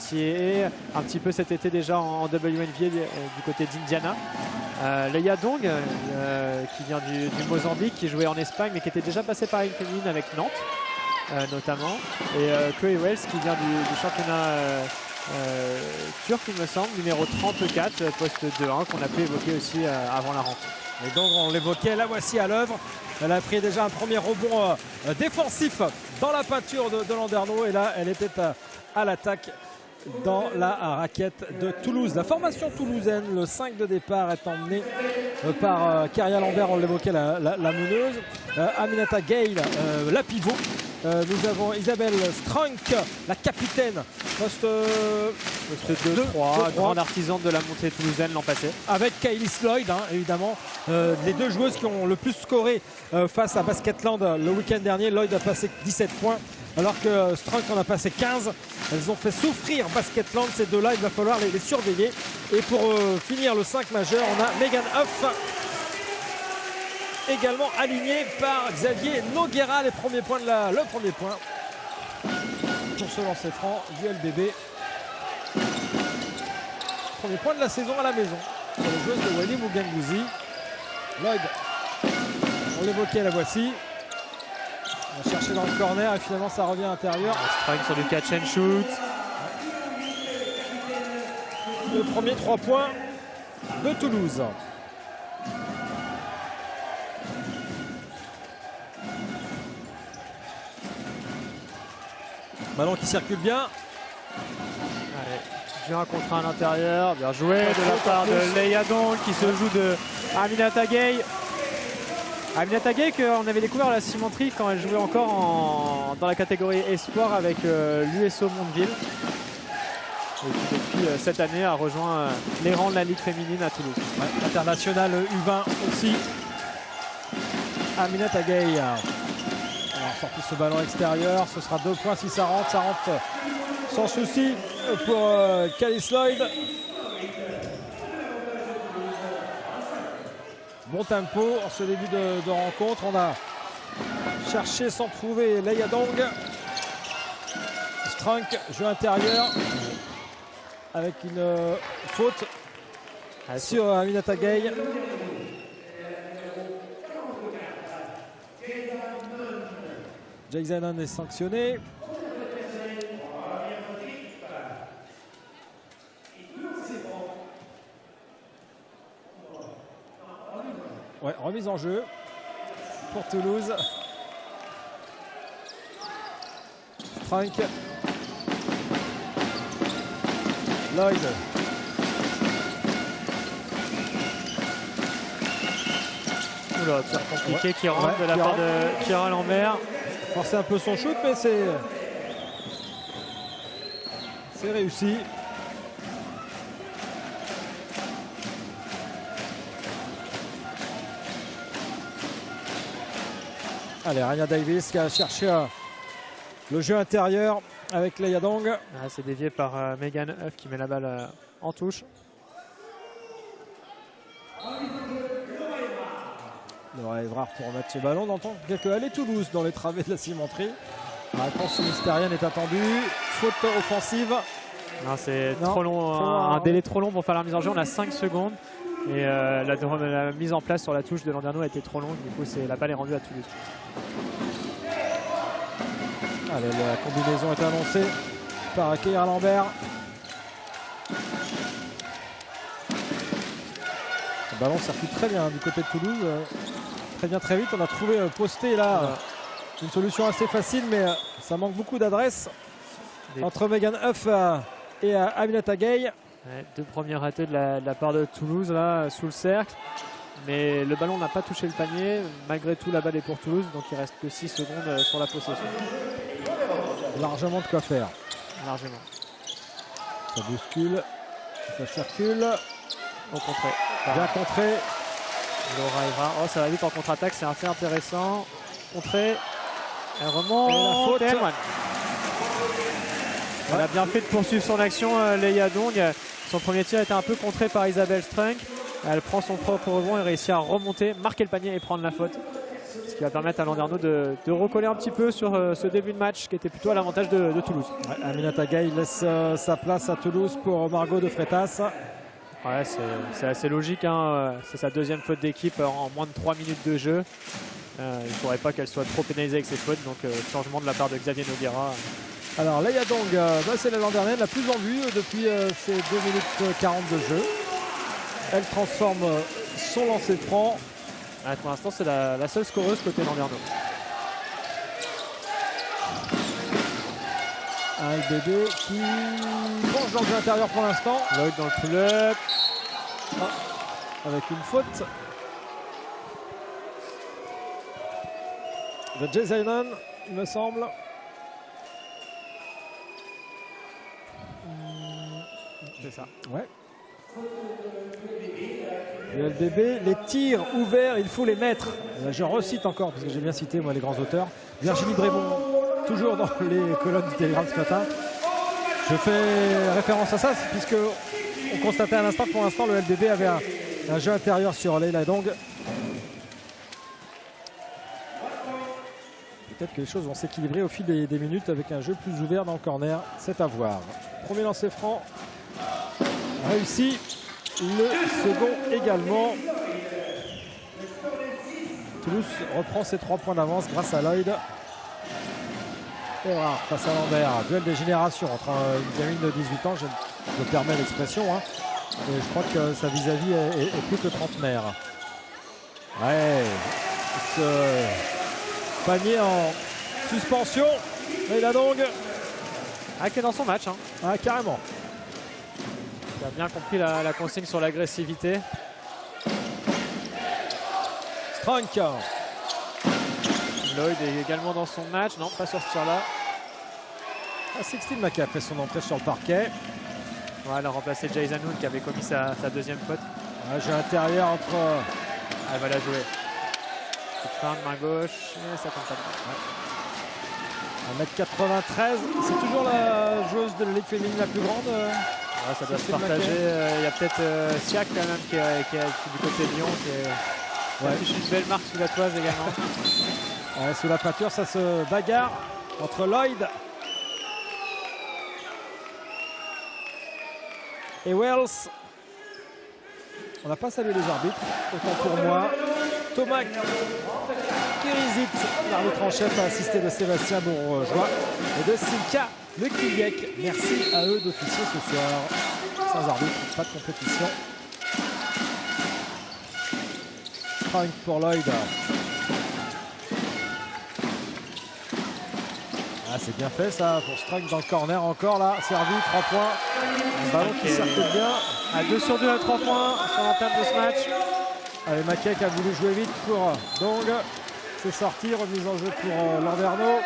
NCAA, un petit peu cet été déjà en WNBA du côté d'Indiana. Leia Dong, qui vient du Mozambique, qui jouait en Espagne, mais qui était déjà passé par une féminine avec Nantes, notamment. Et Chloé Wells, qui vient du championnat turc, il me semble, numéro 34, poste 2-1, qu'on a pu évoquer aussi avant la rencontre. Et donc on l'évoquait, la voici à l'œuvre. Elle a pris déjà un premier rebond défensif dans la peinture de Landerneau. Et là, elle était à l'attaque dans la raquette de Toulouse. La formation toulousaine, le 5 de départ est emmené par Keria Lambert, on l'évoquait, la meneuse. Aminata Gale, la pivot. Nous avons Isabelle Strunk, la capitaine, poste 2-3, grande artisane de la montée toulousaine l'an passé. Avec Kylie Sloyd, hein, évidemment. Les deux joueuses qui ont le plus scoré face à Basketland le week-end dernier. Lloyd a passé 17 points, alors que Strunk en a passé 15. Elles ont fait souffrir Basketland, ces deux-là. Il va falloir les surveiller. Et pour finir le 5 majeur, on a Megan Huff, également aligné par Xavier Noguera. Le premier point pour ce lancer franc du LBB. Premier point de la saison à la maison pour les joueuses de Wally Mugangouzi. Lloyd, on l'évoquait, la voici. On va chercher dans le corner et finalement ça revient à l'intérieur. Strike sur du catch and shoot. Le premier 3 points de Toulouse. Ballon qui circule bien. Allez, du 1 contre 1 à l'intérieur. Bien joué de la part de Leia Dong qui se joue de Aminata Gay. Aminata Gay qu'on avait découvert à la cimenterie quand elle jouait encore dans la catégorie Espoir avec l'USO Mondeville. Et qui depuis cette année a rejoint les rangs de la Ligue féminine à Toulouse. Ouais, international U20 aussi. Aminata Gay. Alors, sorti ce ballon extérieur, ce sera 2 points si ça rentre sans souci pour Kylie Sloyd. Bon tempo en ce début de rencontre. On a cherché sans trouver Leia Dong. Strunk, jeu intérieur avec une faute sur Aminata Gay. Jake Zanon est sanctionné. Ouais, remise en jeu pour Toulouse. Frank. Lloyd. Oula, tir compliqué qui rentre de la part de Keria Lambert. Forcer un peu son shoot, mais c'est réussi. Allez, Rania Davis qui a cherché le jeu intérieur avec Leia Dong. Ah, c'est dévié par Megan Huff qui met la balle en touche. Laura Evrard pour remettre ce ballon. On entend quelques allées Toulouse dans les travées de la cimenterie. La réponse mystérienne est attendue. Faute offensive. Non, c'est trop long, un délai trop long pour faire la mise en jeu. On a 5 secondes. Et la mise en place sur la touche de Landerneau a été trop longue. Du coup, la balle est rendue à Toulouse. Allez, la combinaison est annoncée par Keria Lambert. Le ballon circule très bien du côté de Toulouse. Très bien, très vite. On a trouvé posté là une solution assez facile, mais ça manque beaucoup d'adresse entre Megan Huff et Aminata Gay. Ouais, 2 premiers ratés de la part de Toulouse là sous le cercle. Mais le ballon n'a pas touché le panier. Malgré tout, la balle est pour Toulouse. Donc il reste que 6 secondes sur la possession. Largement de quoi faire. Largement. Ça bouscule. Ça circule. Au contré. Bien contré. Laura Evrard. Oh, ça va vite en contre-attaque. C'est assez intéressant. Contré. Elle remonte. Et la faute. Elle a bien fait de poursuivre son action, Leia Dong. Son premier tir était un peu contré par Isabelle Strunk. Elle prend son propre rebond et réussit à remonter, marquer le panier et prendre la faute. Ce qui va permettre à Landerneau de recoller un petit peu sur ce début de match qui était plutôt à l'avantage de Toulouse. Ouais, Aminata Gaye laisse sa place à Toulouse pour Margot de Freitas. Ouais, c'est assez logique, hein. C'est sa deuxième faute d'équipe en moins de 3 minutes de jeu. Il ne faudrait pas qu'elle soit trop pénalisée avec ses fautes, donc changement de la part de Xavier Noguera. Alors Leia Dong, c'est la Landerneau la plus en vue depuis ces 2 minutes 40 de jeu. Elle transforme son lancer franc. Ouais, pour l'instant, c'est la seule scoreuse côté Landerneau. Un bébé qui penche dans le jeu intérieur pour l'instant. Lloyd dans le pull-up. Avec une faute de Jay Zainan, il me semble. C'est ça. Ouais. Le LBB, les tirs ouverts, il faut les mettre. Je recite encore, parce que j'ai bien cité moi les grands auteurs. Virginie Brémond, toujours dans les colonnes du Télégramme ce matin. Je fais référence à ça, puisque on constatait à l'instant que pour l'instant le LBB avait un jeu intérieur sur Leila Dong. Peut-être que les choses vont s'équilibrer au fil des minutes avec un jeu plus ouvert dans le corner. C'est à voir. Premier lancer franc réussi. Le second également. Toulouse reprend ses 3 points d'avance grâce à Lloyd. Et voilà, face à Lambert. Duel des générations entre une gamine de 18 ans, je me permets l'expression. Hein. Et je crois que sa vis-à-vis est plus que trentenaire. Ouais. Ce panier en suspension. Leila Dong. Qui est dans son match. Hein. Ah, carrément. Il a bien compris la consigne sur l'agressivité. Strunk. Lloyd est également dans son match. Non, pas sur ce tir-là. Sixtine Mackay a fait son entrée sur le parquet. Ouais, elle a remplacé Jason Hood qui avait commis sa deuxième faute. Jeu intérieur entre... Elle va la jouer. Petite fin de main gauche. Et ça compte pas. Ouais. 1m93. C'est toujours la joueuse de la Ligue féminine la plus grande. Ouais, ça doit se partager. Il y a peut-être Siak quand même qui est du côté de Lyon qui affiche une belle marque sous la toise également. Sous la pâture, ça se bagarre entre Lloyd et Wells. On n'a pas salué les arbitres, autant pour moi. Thomas Kérizit, l'arbitre en chef, a assisté de Sébastien Bourgeois et de Silka Le Kiliek. Merci à eux d'officier ce soir. Sans arbitre, pas de compétition. Frank pour Lloyd. C'est bien fait ça pour Strunk dans le corner encore là. Servi, 3 points. Un ballon qui circule bien. À 2 sur 2 à 3 points sur l'entame de ce match. Allez, Mackay qui a voulu jouer vite pour Dong. C'est sorti, remise en jeu pour Landerneau.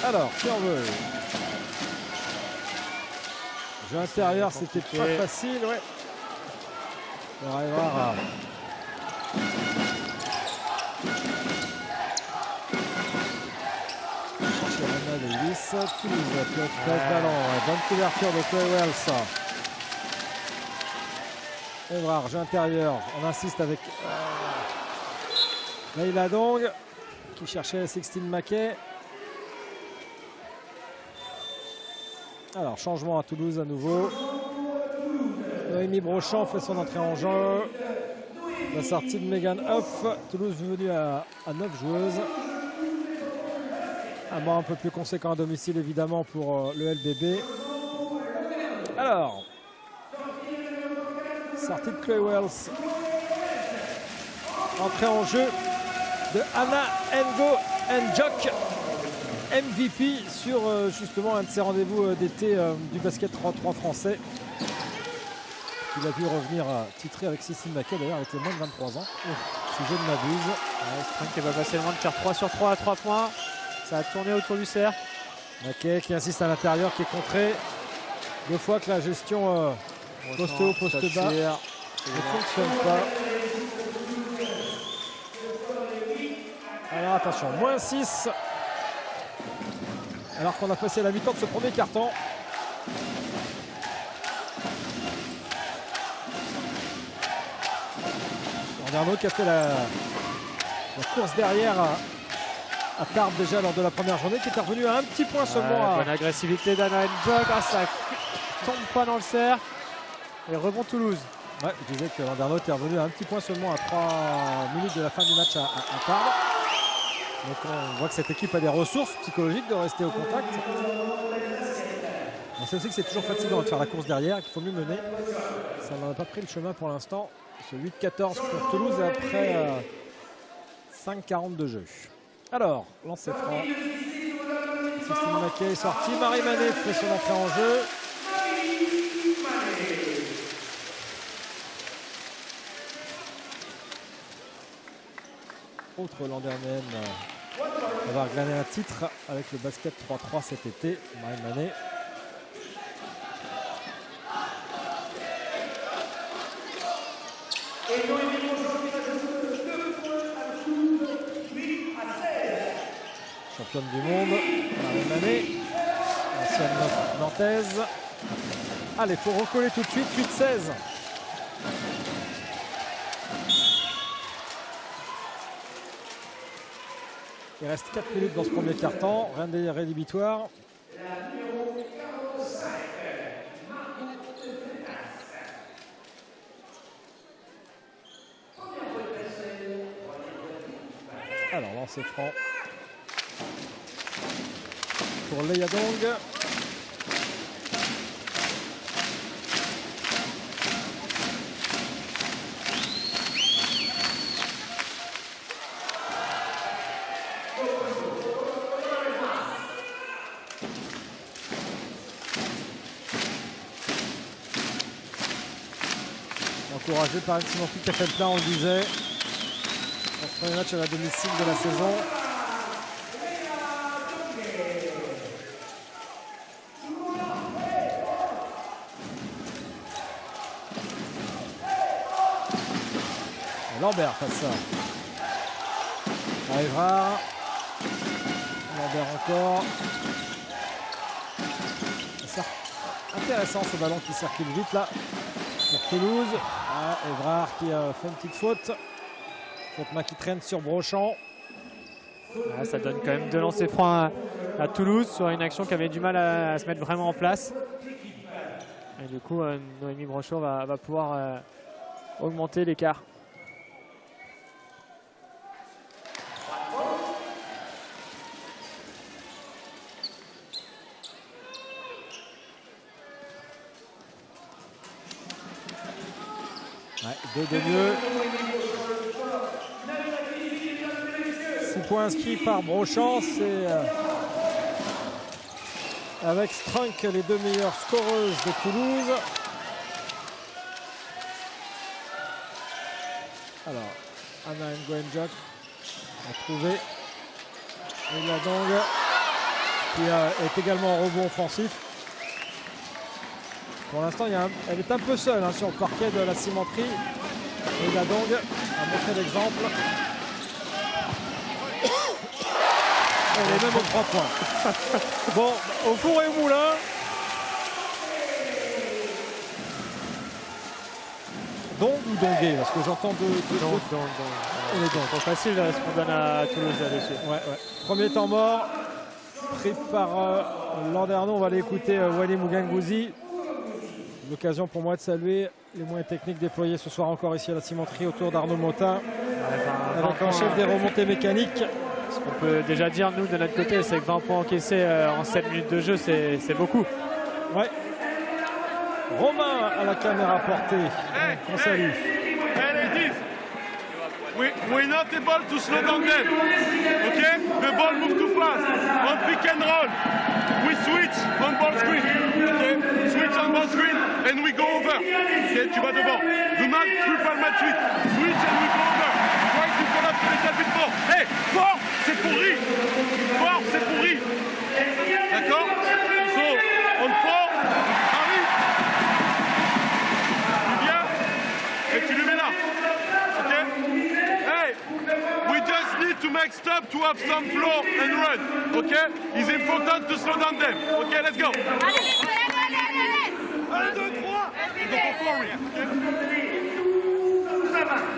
Alors, qui en veut? Jeu intérieur, c'était pas facile, ouais. On arrivera à... chercher Rana Davis. Toulouse, ballon. Bonne couverture de Chloé Wells. Evrard, jeu intérieur. On insiste avec Leila Dong qui cherchait Sixtine Mackay. Alors, changement à Toulouse à nouveau. Noémie Brochant fait son entrée en jeu. La sortie de Megan Hoff. Toulouse venue à 9 joueuses. Un banc un peu plus conséquent à domicile, évidemment, pour le LBB. Alors, sortie de Chloé Wells. Entrée en jeu de Anna Ngo Njok. MVP sur justement un de ses rendez-vous d'été du basket 3-3 français. Il a vu revenir titré avec Sixtine Mackay, d'ailleurs avec les moins de 23 ans. Si je ne m'abuse. Strunk qui va passer loin de faire 3 sur 3 à 3 points. Ça a tourné autour du cercle. Mackay qui insiste à l'intérieur, qui est contré. 2 fois que la gestion poste haut, poste bas ne fonctionne pas. Alors attention, moins 6 alors qu'on a passé la mi-temps de ce premier carton. Landerneau qui a fait la course derrière à Tarbes déjà lors de la première journée, qui est revenu à un petit point seulement. Bonne agressivité d'Anna Njok, ça tombe pas dans le cercle. Et rebond Toulouse. Ouais, je disais que Landerneau était revenu à un petit point seulement à 3 minutes de la fin du match à Tarbes. Donc on voit que cette équipe a des ressources psychologiques de rester au contact. On sait aussi que c'est toujours fatigant de faire la course derrière, qu'il faut mieux mener. Ça n'en a pas pris le chemin pour l'instant. Ce 8-14 pour Toulouse après 5-40 de jeu. Alors, lancer franc. Sixtine Mackay est sorti. Marie Manet fait son entrée en jeu. Autre Landernéenne avoir gagné un titre avec le basket 3-3 cet été, Marie Manet. Championne du monde, Marie Manet, ancienne nantaise. Allez, il faut recoller tout de suite, 8-16. Il reste 4 minutes dans ce premier quart-temps, rien de rédhibitoire. Alors, lancer franc pour Leia Dong. Encouragé par une Simon qui a fait le plein, on le disait. Dans ce premier match à la domicile de la saison. Et Lambert face à Evrard. Lambert encore. C'est intéressant ce ballon qui circule vite là pour Toulouse. Ah, Evrard qui a fait une petite faute. Faute main qui traîne sur Brochant. Ah, ça donne quand même 2 lancers francs à Toulouse sur une action qui avait du mal à se mettre vraiment en place. Et du coup, Noémie Brochot va pouvoir augmenter l'écart. Ouais, 2 de mieux. 6 points inscrits par Brochant. C'est avec Strunk les 2 meilleures scoreuses de Toulouse. Alors, Anna Nguyenjok a trouvé Leia Dong qui est également en rebond offensif. Pour l'instant, elle est un peu seule sur le parquet de la cimenterie. Et la Dong a montré l'exemple. Elle est même aux 3 points. Bon, au four et au moulin. Dong ou Dongué? Parce que j'entends deux. Donc. Elle est donc. C'est facile de répondre à Toulouse là-dessus. Ouais. Premier temps mort. Pris par Landerneau. On va aller écouter Wally Mugangouzi. L'occasion pour moi de saluer les moyens techniques déployés ce soir encore ici à la cimenterie autour d'Arnaud Motin. Avec un chef des remontées mécaniques. Ce qu'on peut déjà dire, nous, de notre côté, c'est que 20 points encaissés en 7 minutes de jeu, c'est beaucoup. Ouais. Romain à la caméra portée. On salue. We're not able to slow down them. Okay? The ball moves too fast. On pick and roll, we switch on ball screen. Okay? Switch on ball screen and we go over. Okay? Tu vas devant. Do not triple match switch. Switch and we go over. Try to collapse a little bit more. Hey, fort, c'est pourri. Fort, c'est pourri. D'accord? So, on fort, arrive. Tu viens et tu le mets là. Okay? Hey, we just need to make like stop to have some flow and run. Okay? It's important to slow down them. Okay, let's go. Allez, 2, 3.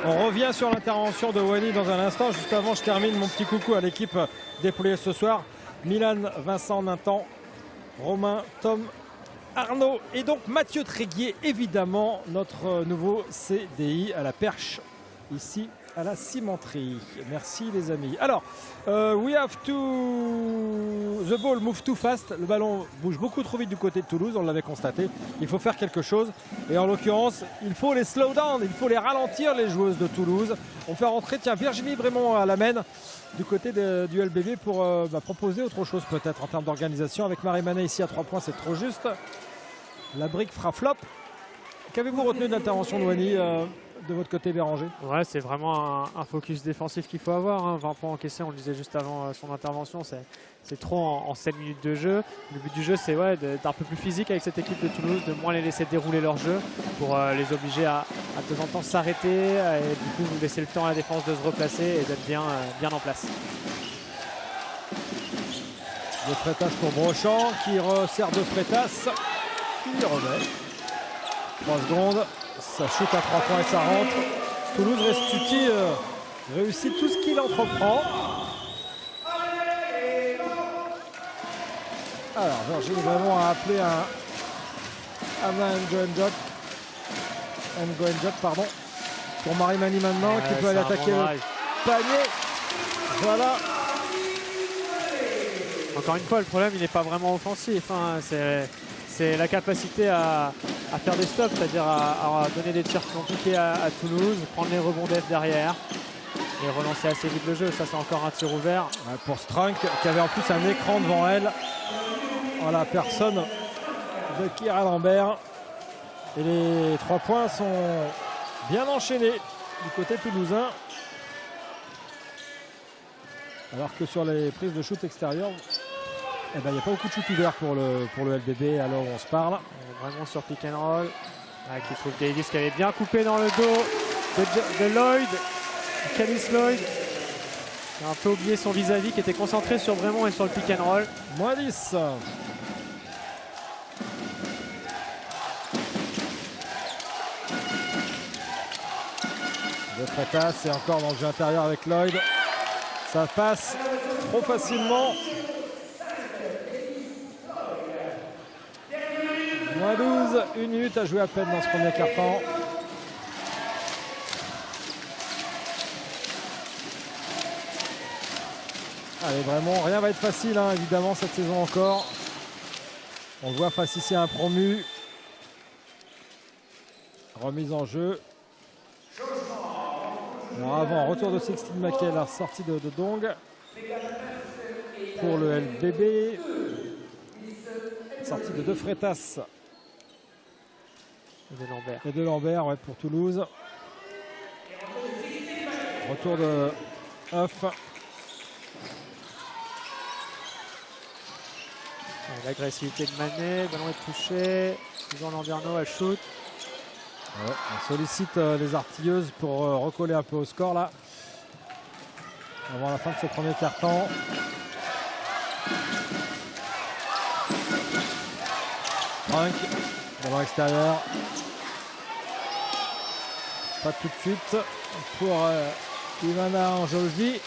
On revient sur l'intervention de Wany dans un instant. Juste avant, je termine mon petit coucou à l'équipe déployée ce soir. Milan, Vincent, Nathan, Romain, Tom, Arnaud et donc Mathieu Tréguier, évidemment, notre nouveau CDI à la perche, ici à la cimenterie. Merci les amis. Alors, we have to... The ball move too fast. Le ballon bouge beaucoup trop vite du côté de Toulouse, on l'avait constaté. Il faut faire quelque chose. Et en l'occurrence, il faut les slow down, il faut les ralentir, les joueuses de Toulouse. On fait rentrer, tiens, Virginie Brémond à la mène du côté du LBB pour proposer autre chose peut-être en termes d'organisation. Avec Marie Manet ici à 3 points, c'est trop juste. La brique fera flop. Qu'avez-vous retenu de l'intervention de Wany de votre côté, Béranger? Ouais, c'est vraiment un focus défensif qu'il faut avoir. 20 points encaissés, on le disait juste avant son intervention, c'est trop en 7 minutes de jeu. Le but du jeu, c'est d'être un peu plus physique avec cette équipe de Toulouse, de moins les laisser dérouler leur jeu pour les obliger à de temps en temps s'arrêter et du coup laisser le temps à la défense de se replacer et d'être bien en place. De Freitas pour Brochant qui resserre de Freitas. Il remet. 3 secondes. Ça shoot à 3 points et ça rentre. Toulouse Restuti réussit tout ce qu'il entreprend. Alors, Virginie vraiment a appelé un Anna Ngoenjok, pardon, pour Marie Mani maintenant, qui peut aller attaquer le panier. Voilà. Encore une fois, le problème, il n'est pas vraiment offensif. Hein. C'est la capacité à faire des stops, c'est-à-dire à donner des tirs compliqués à Toulouse, prendre les rebonds d'F derrière et relancer assez vite le jeu. Ça, c'est encore un tir ouvert. Ouais, pour Strunk, qui avait en plus un écran devant elle, en la personne de Kira Lambert. Et les 3 points sont bien enchaînés du côté toulousain. Alors que sur les prises de shoot extérieures, il n'y a pas beaucoup de shoot ouvert pour le LBB alors où on se parle. Vraiment sur pick and roll. Qui trouve Davis qui avait bien coupé dans le dos de Lloyd. Calice Lloyd. Qui a un peu oublié son vis-à-vis, qui était concentré sur Brémond et sur le pick and roll. Moins 10. De Freitas, c'est encore dans le jeu intérieur avec Lloyd. Ça passe trop facilement. Moins 12, 1 minute à jouer à peine dans ce premier quart-temps. Allez, vraiment, rien va être facile, hein, évidemment, cette saison encore. On le voit face ici à un promu. Remise en jeu. Alors avant, retour de Sixtine Mackay, la sortie de Dong. Pour le LBB. Sortie de Freitas. Et de Lambert, ouais, pour Toulouse. Retour de Huff. L'agressivité de Manet, le ballon est touché. Susan Landerneau, elle shoot. Ouais, on sollicite les artilleuses pour recoller un peu au score là. Avant la fin de ce premier quart-temps. Frank, ballon extérieur. Pas tout de suite pour Ivana Anjolvi.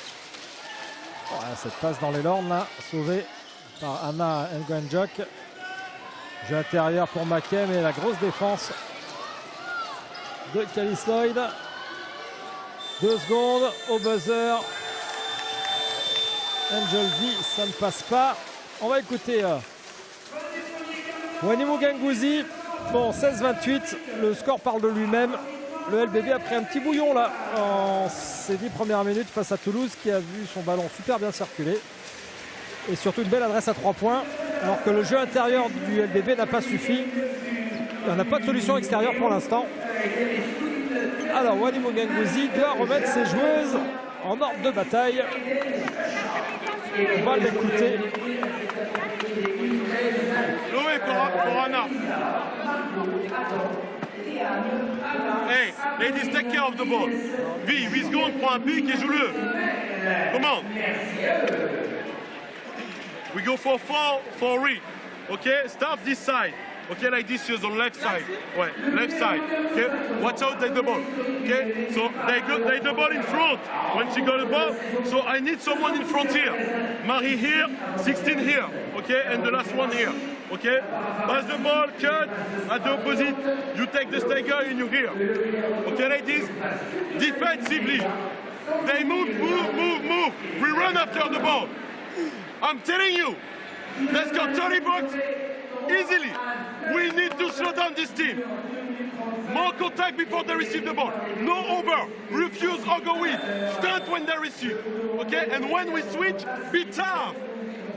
Voilà, cette passe dans les lornes là, sauvée par Anna Ngoenjok. Jeu intérieur pour Mackay, mais la grosse défense de Calice Lloyd. 2 secondes au buzzer. Anjolvi, ça ne passe pas. On va écouter Wany Mugangouzi. Bon, 16-28, le score parle de lui-même. Le LBB a pris un petit bouillon là en ces 10 premières minutes face à Toulouse, qui a vu son ballon super bien circuler. Et surtout une belle adresse à 3 points, alors que le jeu intérieur du LBB n'a pas suffi. Il n'y a pas de solution extérieure pour l'instant. Alors Wany Mugangouzi doit remettre ses joueuses en ordre de bataille. On va l'écouter. Loué pour Anna. Hey, ladies, take care of the ball. V, 8 secondes, prends un pic et joue-le. Come on. We go for 4-4-3. Okay, start this side. Okay, like this is on left side. Ouais, left side. Okay, watch out, take the ball. Okay, so they the ball in front when she got the ball. So I need someone in front here. Marie here, 16 here. Okay, and the last one here. Okay, pass the ball, cut at the opposite. You take the stagger and you're here. Okay, ladies, defensively, they move. We run after the ball. I'm telling you, let's go 30 bucks easily. We need to slow down this team. More contact before they receive the ball. No over. Refuse or go in. Stunt when they receive. Okay, and when we switch, be tough.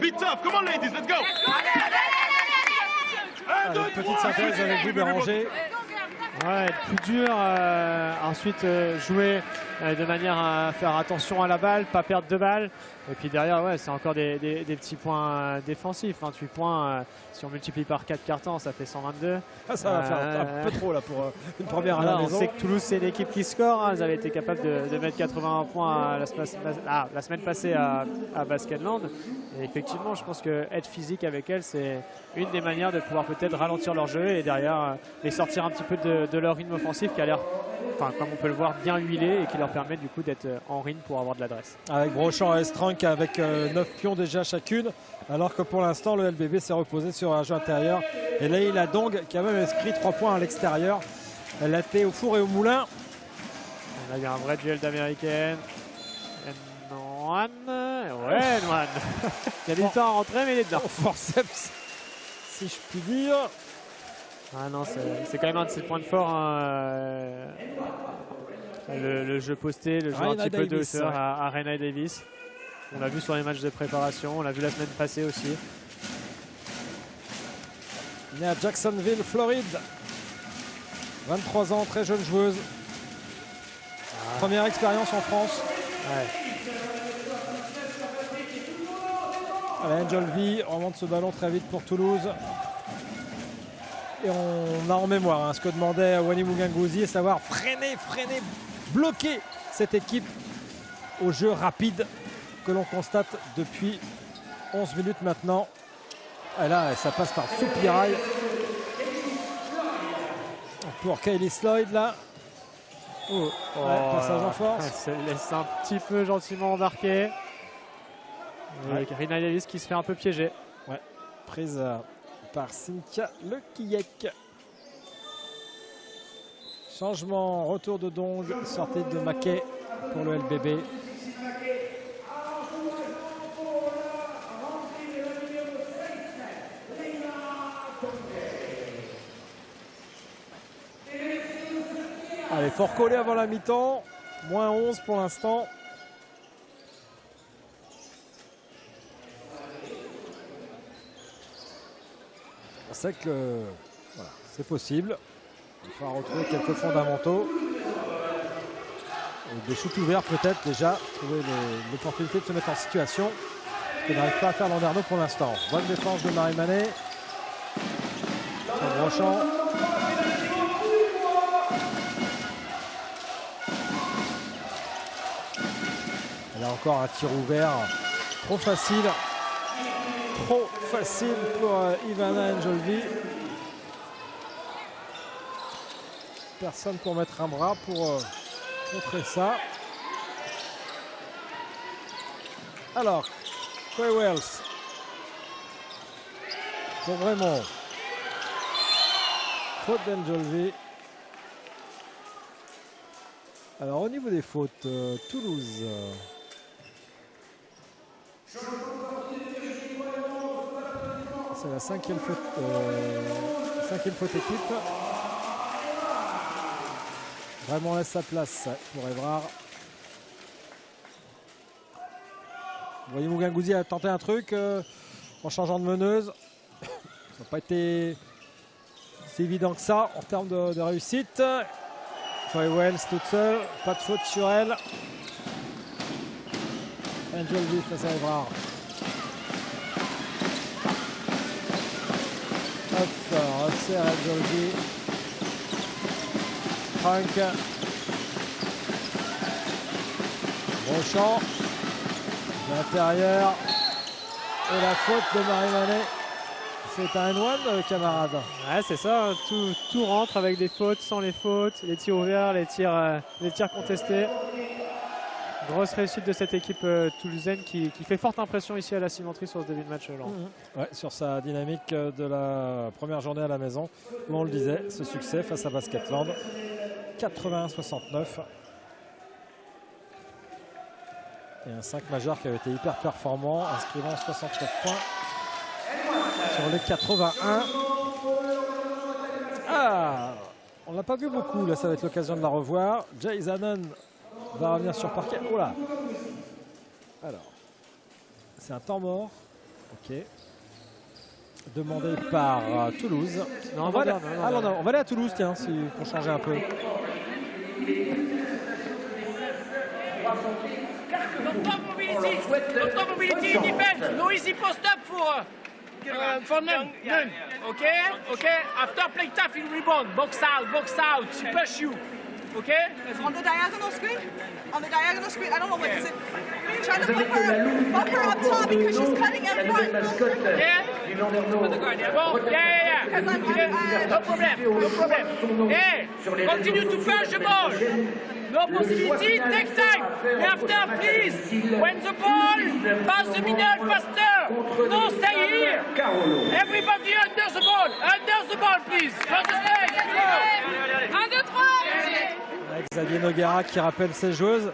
Be tough. Come on, ladies, let's go. Allez, petite synthèse avec vous, Béranger. Ouais, être plus dur, ensuite jouer de manière à faire attention à la balle, pas perdre de balle. Et puis derrière, ouais, c'est encore des petits points défensifs. 28 points, si on multiplie par 4 cartons, ça fait 122. Ah, ça va faire un peu trop là pour une première à la maison. On sait que Toulouse, c'est une équipe qui score. Ils avaient été capables de mettre 81 points la semaine passée à Basketland. Et effectivement, je pense qu'être physique avec elles, c'est une des manières de pouvoir peut-être ralentir leur jeu et derrière les sortir un petit peu de leur rythme offensif qui a l'air, enfin, comme on peut le voir, bien huilé et qui leur permet du coup d'être en rythme pour avoir de l'adresse. Avec Brochant et Strunk avec 9 pions déjà chacune, alors que pour l'instant le LBB s'est reposé sur un jeu intérieur. Et Leïla Dong qui a même inscrit 3 points à l'extérieur. Elle a été au four et au moulin. Là, il y a un vrai duel d'américaine. N1. Ouais, N1. Il y a du temps à rentrer, mais il est dedans. Au forceps, si je puis dire. Ah non, c'est quand même un de ses points de force. Hein. Le jeu posté, le jeu un petit peu de hauteur à Rena Davis. On l'a vu sur les matchs de préparation, on l'a vu la semaine passée aussi. Née à Jacksonville, Floride. 23 ans, très jeune joueuse. Première expérience en France. Ouais. Allez, Angel V remonte ce ballon très vite pour Toulouse. Et on a en mémoire ce que demandait Wani Mugangouzi, à savoir freiner, bloquer cette équipe au jeu rapide que l'on constate depuis 11 minutes maintenant. Et là, ça passe par soupirail pour Kaylee Sloyd là. Passage en force. Elle se laisse un petit peu gentiment embarquer. Et Rena Davis qui se fait un peu piéger. Ouais. Prise par Cynthia Lekiyek. Changement, retour de Dong, sortie de Mackay pour le LBB. Allez, fort collé avant la mi-temps, moins 11 pour l'instant. On sait que voilà, c'est possible. Il va falloir retrouver quelques fondamentaux. Et des shoots ouverts peut-être déjà. Trouver l'opportunité de se mettre en situation. Ce que n'arrive pas à faire Landerneau pour l'instant. Bonne défense de Marie Manet. Sur Brochant. Elle a encore un tir ouvert. Trop facile. Trop facile pour Ivana Angelvi. Personne pour mettre un bras pour contrer ça. Alors, Coy Wells. Pour vraiment. Faute d'Angelvi. Alors au niveau des fautes, Toulouse. C'est la cinquième faute équipe. Vraiment laisse sa place pour Évrard. Vous voyez, Mugangouzi a tenté un truc en changeant de meneuse. Ça n'a pas été si évident que ça en termes de réussite. Coy Wells toute seule, pas de faute sur elle. Angelvi face à Évrard. Resserre Angelvi. Franck. Brochant. L'intérieur. Et la faute de Marie-Manet. C'est un one, camarade. Ouais, c'est ça, hein. Tout rentre avec des fautes, sans les fautes, les tirs ouverts, les tirs contestés. Grosse réussite de cette équipe toulousaine qui fait forte impression ici à la cimenterie sur ce début de match. Ouais, sur sa dynamique de la première journée à la maison, où on le disait, ce succès face à Basketland, 81-69. Et un 5 majeur qui avait été hyper performant, inscrivant 69 points sur les 81. Ah, on l'a pas vu beaucoup, là ça va être l'occasion de la revoir. Jay Zanon va revenir sur parquet. Oh là. Alors, c'est un temps mort. Ok. Demandé par Toulouse. Non, on va aller à Toulouse, tiens, pour changer un peu. Top mobility defense. No easy post up for none. Okay. After play tough in rebound. Box out. Push you. Okay? On the diagonal screen? On the diagonal screen? I don't know what is it. Try to bump her up top because she's cutting in front. Yeah? Bon, yeah. No problem. Hey, continue to push the ball. No possibility, take time. After, please, when the ball, pass the middle faster. No, stay here. Everybody under the ball, please. Not the stage. 1, 2, 3. Avec Xavier Noguera qui rappelle ses joueuses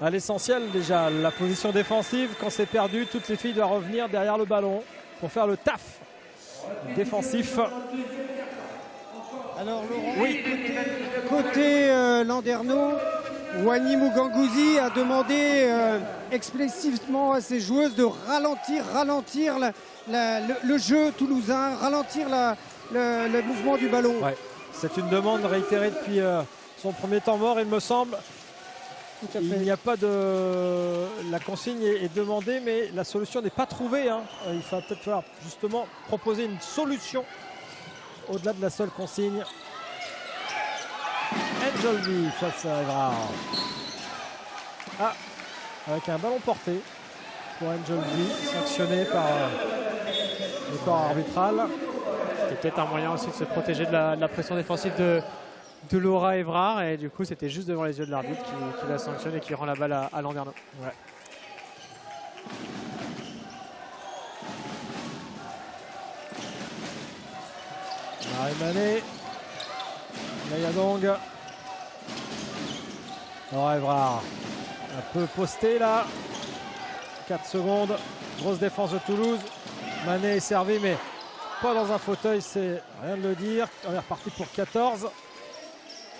à l'essentiel déjà, la position défensive. Quand c'est perdu, toutes les filles doivent revenir derrière le ballon pour faire le taf défensif. Alors Laurent, oui. Côté Landerneau, Wani Mugangouzi a demandé explicitement à ses joueuses de ralentir le jeu toulousain, ralentir le mouvement du ballon. Ouais. C'est une demande réitérée depuis son premier temps mort, il me semble. Il n'y a pas de... La consigne est demandée, mais la solution n'est pas trouvée. Hein. Il va peut-être falloir justement proposer une solution au-delà de la seule consigne. Angel V face à Evrard. Ah, avec un ballon porté pour Angel V, sanctionné par le corps arbitral. C'était peut-être un moyen aussi de se protéger de la pression défensive de Laura Evrard, et du coup c'était juste devant les yeux de l'arbitre qui la sanctionne et qui rend la balle à Landerneau. Ouais. Marie-Manet, Mayadong. Laura Evrard un peu posté là. 4 secondes. Grosse défense de Toulouse. Manet est servi mais pas dans un fauteuil, c'est rien de le dire. On est reparti pour 14.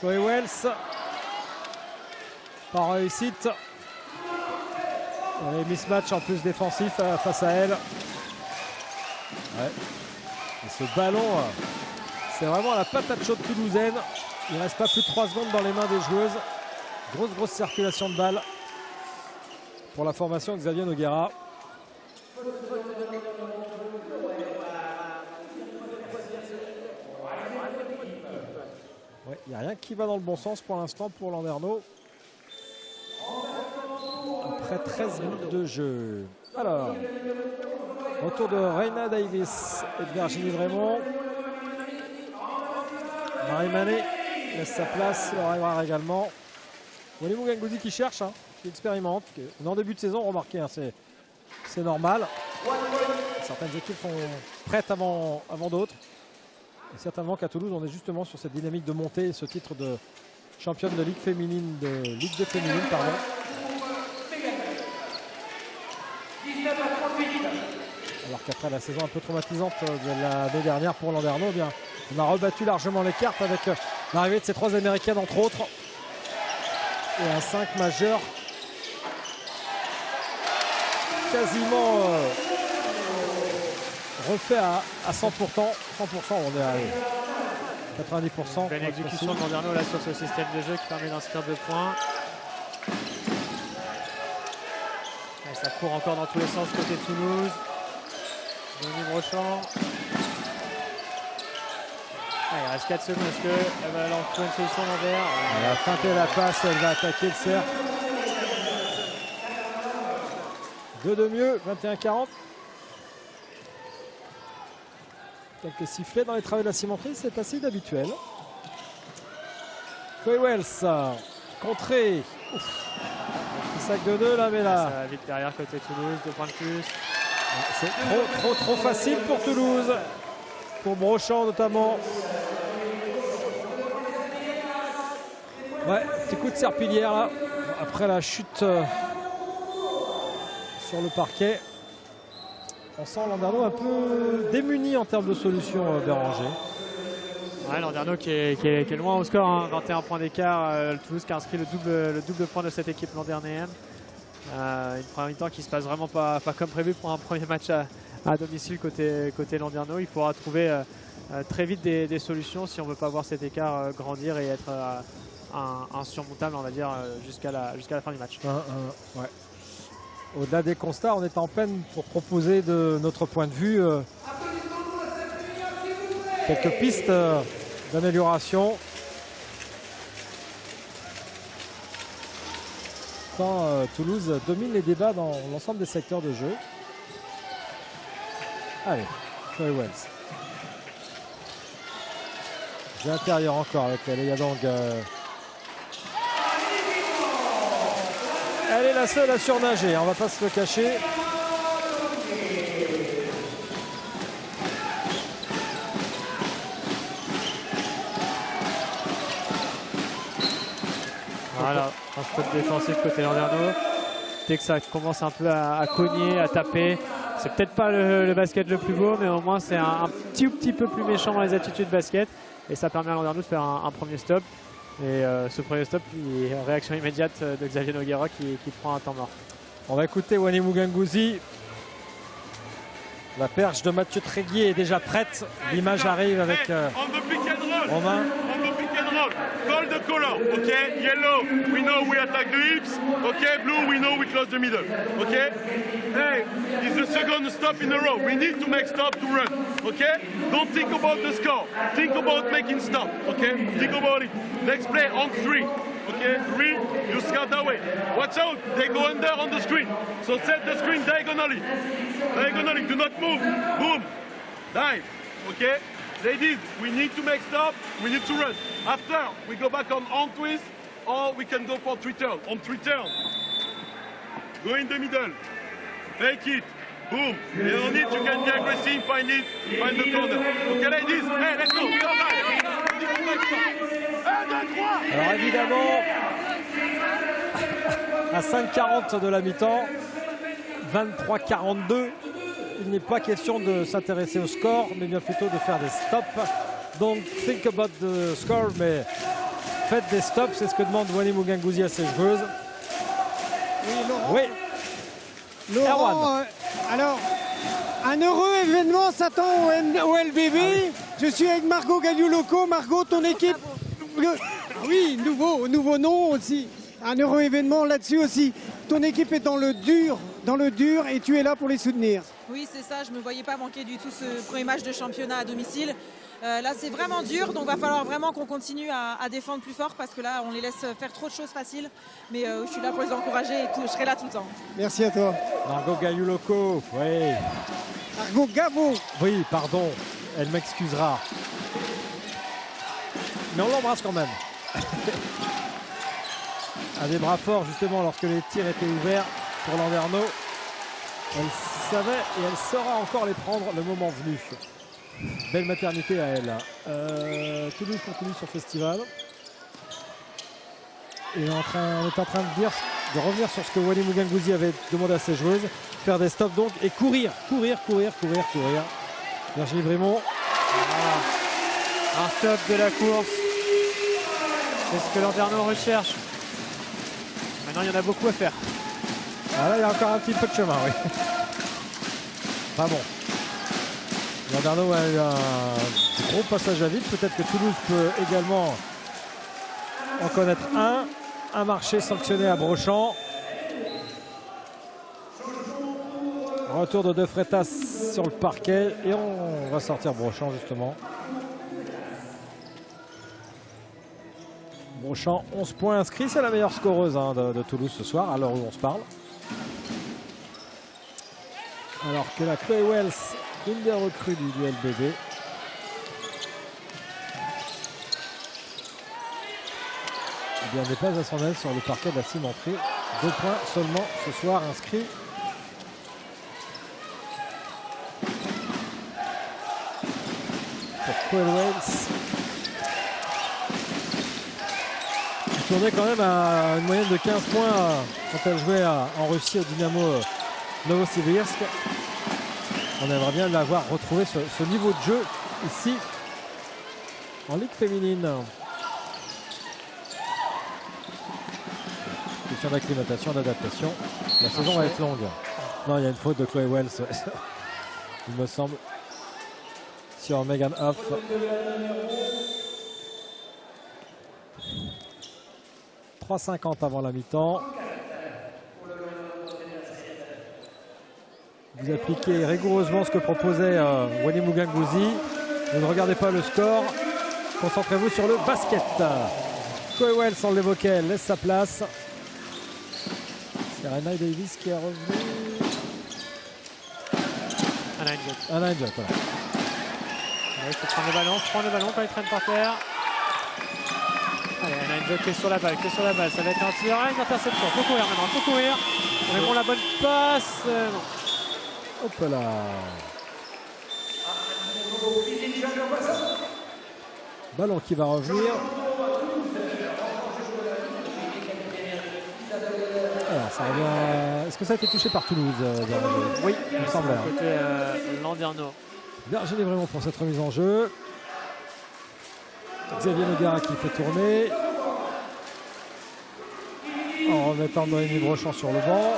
Chloé Wells. Par réussite. Les mismatchs en plus défensif face à elle. Ouais. Et ce ballon, c'est vraiment la patate chaude toulousaine. Il ne reste pas plus de 3 secondes dans les mains des joueuses. Grosse circulation de balles pour la formation de Xavier Noguera. Il n'y a rien qui va dans le bon sens pour l'instant pour Landerneau. Après 13 minutes de jeu. Alors, retour de Reina Davis et de Virginie Vremont. Marie-Manet laisse sa place, Laura Evrard également. Wani Mugangouzi qui cherche, hein, qui expérimente. En début de saison, remarquez, hein, c'est normal. Certaines équipes sont prêtes avant d'autres. Et certainement qu'à Toulouse, on est justement sur cette dynamique de montée, ce titre de championne de Ligue féminine, Ligue 2 féminine, pardon. Alors qu'après la saison un peu traumatisante de l'année dernière pour Landerneau, bien, on a rebattu largement les cartes avec l'arrivée de ces 3 Américaines entre autres. Et un 5 majeur quasiment refait à 100%. 100%, on est à 90%. Belle exécution de Landerneau là sur ce système de jeu qui permet d'inscrire 2 points. Et ça court encore dans tous les sens côté Toulouse. Denis Brochant. Il reste 4 secondes. Est-ce qu'elle va alors trouver une solution l'envers? Elle va feinter la passe, elle va attaquer le cercle. 2 de mieux, 21-40. Quelques sifflets dans les travaux de la cimenterie, c'est assez inhabituel. Chloé Wells, contré. Petit sac de 2 là, mais là. Ça va vite derrière côté Toulouse, 2 points de plus. C'est trop facile pour Toulouse. Pour Brochant notamment. Ouais, petit coup de serpillière là. Après la chute sur le parquet. On sent Landerneau un peu démuni en termes de solutions, Béranger. Ouais, Landerneau qui est loin au score, hein, 21 points d'écart. Toulouse qui a inscrit le double point de cette équipe landernéenne. Une première mi-temps qui se passe vraiment pas comme prévu pour un premier match à domicile côté Landerneau. Il faudra trouver très vite des solutions si on ne veut pas voir cet écart grandir et être insurmontable, on va dire, jusqu'à la fin du match. Ouais. Au-delà des constats, on est en peine pour proposer de notre point de vue quelques pistes d'amélioration. Tant Toulouse domine les débats dans l'ensemble des secteurs de jeu. Allez, Chloé Wells. Jeu intérieur encore avec Leia Dong. Elle est la seule à surnager, on va pas se le cacher. Voilà, un stop défensif côté Landerneau. Dès que ça commence un peu à cogner, à taper, c'est peut-être pas le basket le plus beau, mais au moins c'est un petit peu plus méchant dans les attitudes basket. Et ça permet à Landerneau de faire un premier stop. Et ce premier stop, réaction immédiate de Xavier Noguera qui prend un temps mort. On va écouter Wanemou Gangouzi. La perche de Mathieu Tréguier est déjà prête. L'image arrive avec Romain. Call the color, okay? Yellow, we know we attack the hips. Okay, blue, we know we close the middle. Okay? Hey, it's the second stop in a row. We need to make stop to run. Okay? Don't think about the score. Think about making stop. Okay? Think about it. Next play on 3. Okay? 3, you scout away. Watch out, they go under on the screen. So set the screen diagonally. Diagonally, do not move. Boom. Dive. Okay? Ladies, we need to make stop, we need to run. After, we go back on twist, or we can go for 3 turn. On 3 turn, go in the middle, fake it, boom. And on it, you can be aggressive, find the corner. Okay, ladies, hey, let's go. Alors évidemment, à 5:40 de la mi-temps, 23-42. Il n'est pas question de s'intéresser au score, mais bien plutôt de faire des stops. Donc, think about the score, mais faites des stops, c'est ce que demande Wanemou Gangouzi à ses joueuses. Oui, Laurent. Oui. Laurent, alors, un heureux événement s'attend au LBB. Je suis avec Margot Gagnon-Loco. Margot, ton équipe... Oui, nouveau nom aussi. Un heureux événement là-dessus aussi. Ton équipe est dans le dur et tu es là pour les soutenir. Oui, c'est ça, je ne me voyais pas manquer du tout ce premier match de championnat à domicile. Là, c'est vraiment dur, donc il va falloir vraiment qu'on continue à défendre plus fort parce que là, on les laisse faire trop de choses faciles. Mais je suis là pour les encourager et je serai là tout le temps. Merci à toi. Margot Gagnon-Loco, oui. Margot Gavo. Oui, pardon, elle m'excusera. Mais on l'embrasse quand même. À des bras forts, justement, lorsque les tirs étaient ouverts pour Landerneau. Elle savait et elle saura encore les prendre le moment venu. Belle maternité à elle. Toulouse continue sur festival. Et on est en train de revenir sur ce que Wanemou Gangouzi avait demandé à ses joueuses. Faire des stops donc et courir. Virginie Brimont. Un stop de la course. C'est ce que Landerneau recherche. Maintenant, il y en a beaucoup à faire. Ah là, il y a encore un petit peu de chemin, oui. Enfin bon. Landerneau a eu un gros passage à vide. Peut-être que Toulouse peut également en connaître un. Un marché sanctionné à Brochant. Retour de De Freitas sur le parquet. Et on va sortir Brochant, justement. Brochant, 11 points inscrits. C'est la meilleure scoreuse de Toulouse ce soir, à l'heure où on se parle. Alors que la Chloé Wells, une des recrues du LBB. Eh bien, n'est pas à son aise sur le parquet de la cimenterie. 2 points seulement ce soir inscrits. Pour Chloé Wells. Elle tournait quand même à une moyenne de 15 points quand elle jouait en Russie au Dynamo Novosibirsk. On aimerait bien l'avoir retrouvé ce niveau de jeu ici en Ligue féminine. Question d'acclimatation, d'adaptation. La saison va être longue. Non, il y a une faute de Chloé Wells, il me semble, sur Megan Hoff. « 3,50 avant la mi-temps. Vous appliquez rigoureusement ce que proposait Wanim Muganguzi. Vous ne regardez pas le score. Concentrez-vous sur le basket. Chloé Wells, on l'évoquait, elle laisse sa place. C'est Renai Davis qui est revenu. Anna Njok, voilà. Il faut prendre le ballon quand il traîne par terre. Allez, Anna Njok qui est sur la balle, ça va être un tir, une interception. Faut courir maintenant, faut courir. On répond la bonne passe. Non. Hop là. Ballon qui va revenir. Alors ça revient. Est-ce que ça a été touché par Toulouse? Oui, il me semble. Côté Landerneau. Virginie vraiment pour cette remise en jeu. Xavier Nogara qui fait tourner. En remettant Noémie Brochant sur le banc.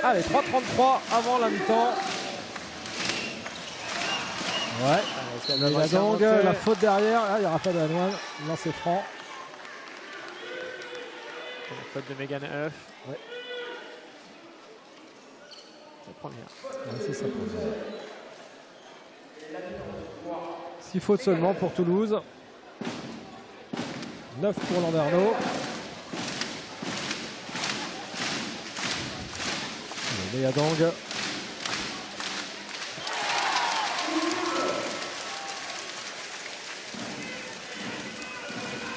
Allez, 3,33 avant la mi-temps. Ouais. Il a donc la faute derrière. Ah, il n'y aura pas de Hanoine. Non, c'est franc. Faute de Megan Huff. Ouais. La première. Ouais, c'est sa première. 6 fautes seulement pour Toulouse. 9 pour Landerneau. Léa Dong.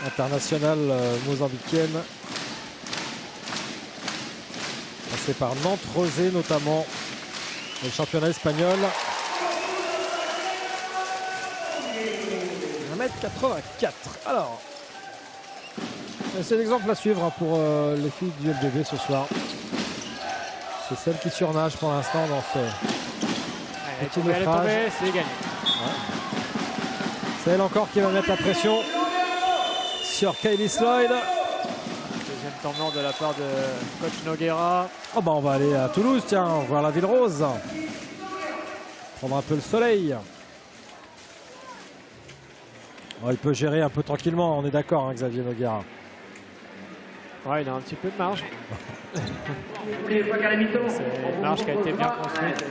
Internationale mozambicaine. Passée par Nantes, Rosé notamment. Le championnat espagnol. 1m84. Alors, c'est l'exemple à suivre pour les filles du LBB ce soir. C'est celle qui surnage pour l'instant dans ce petit naufrage. C'est gagné. Ouais. C'est elle encore qui va mettre la pression sur Kylie Sloyd. Deuxième temps mort de la part de coach Noguera. Oh bah on va aller à Toulouse, tiens, voir la ville rose. Prendre un peu le soleil. Oh, il peut gérer un peu tranquillement, on est d'accord, hein, Xavier Noguera. Ouais, il a un petit peu de marge. C'est une marge qui a été bien construite.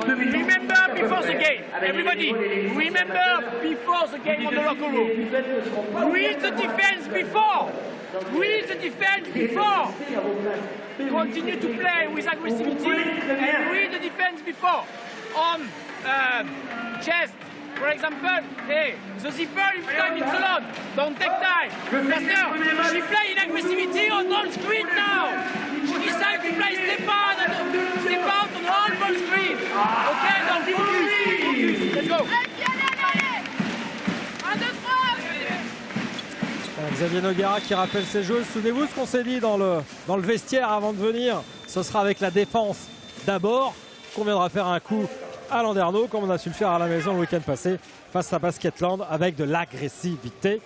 Remember before the game, everybody. Remember before the game on the locker room. Read the defense before. Read the defense before. Continue to play with aggressivity and read the defense before. On chest. For example, hey, the zipper, if time it's alone, don't take time. Faster, she play in aggressivity on all screen now. She decide to play step out on all ball screen. Okay, don't focus. Let's go. Xavier Noguera qui rappelle ses jeux. Souvenez-vous ce qu'on s'est dit dans le vestiaire avant de venir. Ce sera avec la défense d'abord qu'on viendra faire un coup à Landerneau, comme on a su le faire à la maison le week-end passé face à Basketland avec de l'agressivité.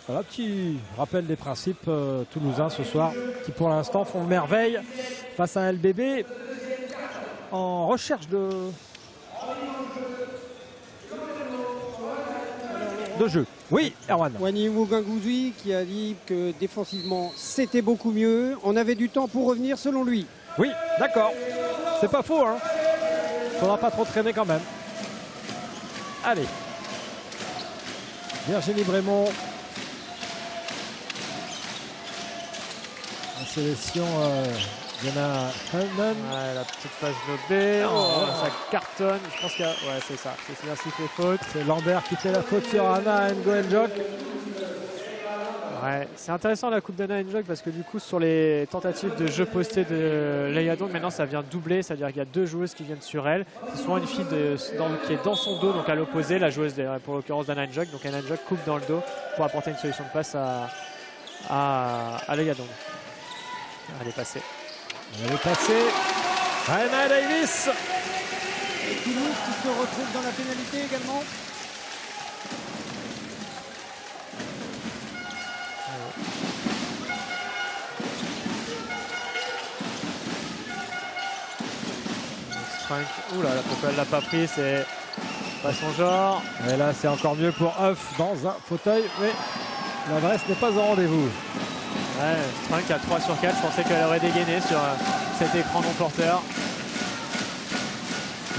Voilà, petit rappel des principes toulousains ce soir qui pour l'instant font merveille face à un LBB en recherche de jeu. Oui, Erwan. Wanim Muganguzi qui a dit que défensivement c'était beaucoup mieux. On avait du temps pour revenir selon lui. Oui, d'accord. C'est pas faux, hein. Faudra pas trop traîner quand même. Allez. Virginie Brémond. sélection Diana Hannon. Ouais, la petite passe lobée. Oh, ça cartonne. Je pense qu'il y a... Ouais, c'est ça. C'est bien sifflé faute. C'est Lambert qui fait la faute sur Anna Ngoenjok. Ouais, c'est intéressant la coupe d'Anna Ngoenjok parce que du coup sur les tentatives de jeu posté de Leia Dong, maintenant ça vient doubler, c'est-à-dire qu'il y a 2 joueuses qui viennent sur elle. C'est souvent une fille qui est dans son dos, donc à l'opposé, la joueuse pour l'occurrence d'Anna Ngoenjok. Donc Anna Ngoenjok coupe dans le dos pour apporter une solution de passe à Leia Dong. Elle est passée. Elle est passée. Raina Davis. Toulouse qui se retrouve dans la pénalité également. Oula, elle l'a pas pris, c'est pas son genre. Et là, c'est encore mieux pour Huff dans un fauteuil, mais l'adresse n'est pas au rendez-vous. Ouais, Strunk à 3 sur 4, je pensais qu'elle aurait dégainé sur cet écran non porteur.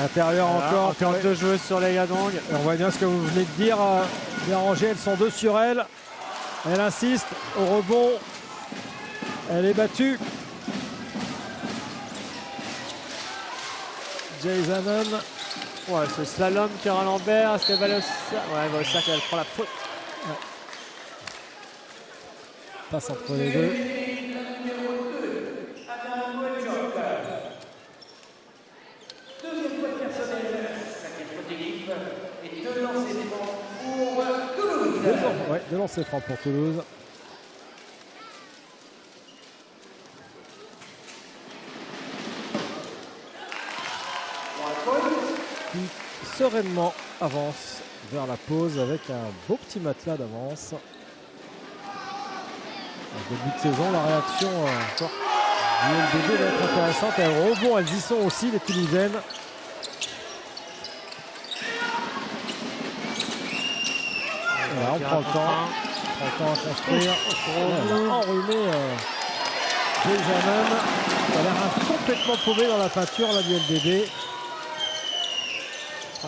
Intérieur Voilà, encore 2 joueuses sur Leia Dong. Et on voit bien ce que vous venez de dire, Béranger, elles sont 2 sur elle. Elle insiste au rebond. Elle est battue. Jason. Ouais, ce slalom Cara Lambert, est-ce qu'elle va le cercle? Ouais, elle va au cercle, elle prend la faute. Ouais. Passe entre les deux. Deux lancers francs pour Toulouse. Qui sereinement avance vers la pause avec un beau petit matelas d'avance. Au début de saison, la réaction du LBB va être intéressante. Elles rebond, elles y sont aussi, les Toulousaines. Voilà, on prend le temps à construire. Elle a enrhumé Jason. Elle a l'air complètement paumé dans la peinture là, du LBB. Ah,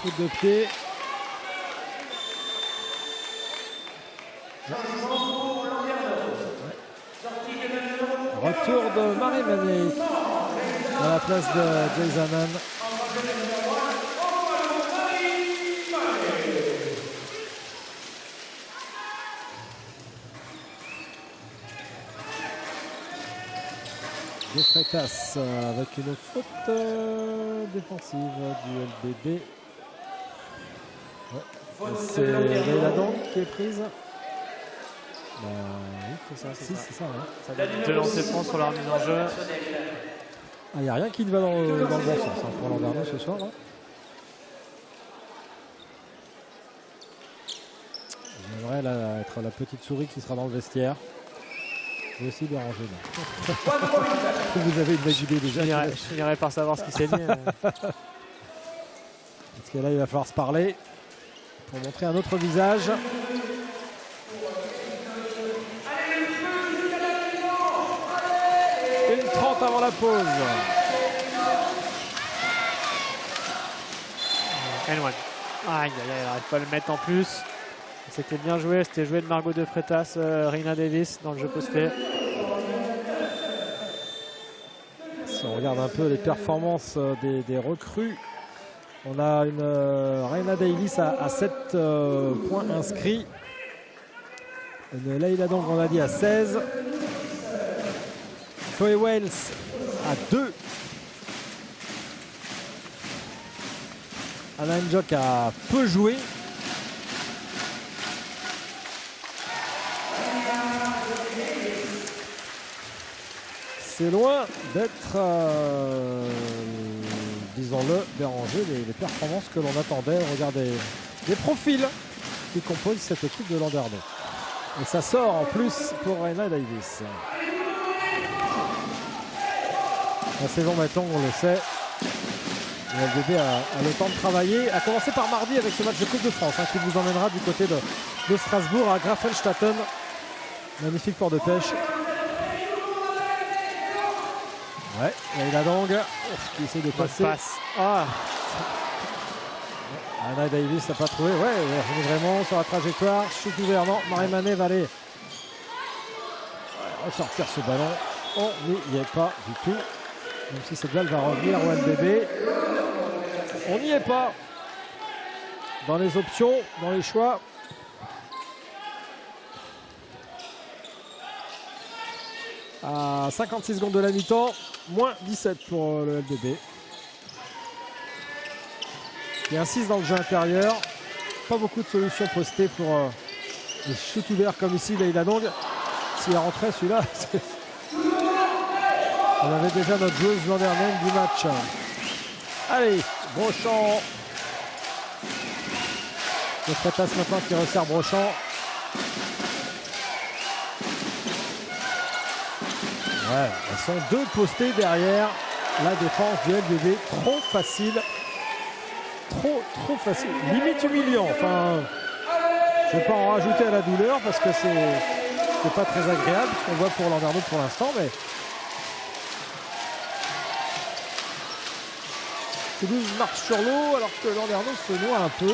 faute de pied. Retour de Marie Manet à la place de Jason. De Freitas avec une faute défensive du LBB. Ouais. C'est Leila Dong qui est prise. Oui, c'est ça. C'est ça. Ouais. Ça donne 2 lancers francs sur la remise en jeu. Il n'y a rien qui ne va dans le bon sens pour Landerneau ce soir. Hein. J'aimerais là, être la petite souris qui sera dans le vestiaire. Je vais aussi déranger là. Vous avez une vague idée déjà. Je finirai par savoir ce qui s'est dit. Parce que là, il va falloir se parler pour montrer un autre visage. Une 30 avant la pause. N1. Aïe, elle n'arrive pas à le mettre en plus. C'était bien joué, c'était joué de Margot de Freitas, Raina Davis dans le jeu posté. Si on regarde un peu les performances des recrues, on a une Raina Davis à 7 points inscrits. Une Leila Dong, on a dit, à 16. Chloé Wells à 2. Anna Ngoenjok a peu joué. C'est loin d'être, disons-le, Béranger, les performances que l'on attendait. Regardez les profils qui composent cette équipe de Landerneau. Et ça sort en plus pour Raina Davis. La saison maintenant, on le sait, le LBB a le temps de travailler. A commencé par mardi avec ce match de Coupe de France qui vous emmènera du côté de Strasbourg à Grafenstatten. Magnifique port de pêche. Ouais, Leila Dong qui essaie de passer. Anna Davis n'a pas trouvé. Ouais, elle est vraiment sur la trajectoire. Chute ouvert. Non, Marie Manet va aller va sortir ce ballon. On n'y est pas du tout. Même si cette balle va revenir au LBB. On n'y est pas. Dans les options, dans les choix. À 56 secondes de la mi-temps, moins 17 pour le LBB. Il insiste dans le jeu intérieur. Pas beaucoup de solutions postées pour les shoots ouverts comme ici. Leïla Dong. S'il est rentré celui-là, on avait déjà notre joueuse l'an dernier du match. Allez, Brochant. Le Freitas maintenant qui resserre Brochant. Ouais, elles sont deux postées derrière la défense du LBB. Trop facile. Trop facile. Limite humiliant. Enfin, je ne vais pas en rajouter à la douleur parce que c'est pas très agréable ce qu'on voit pour Landerneau pour l'instant. Mais Toulouse marche sur l'eau alors que Landerneau se noie un peu.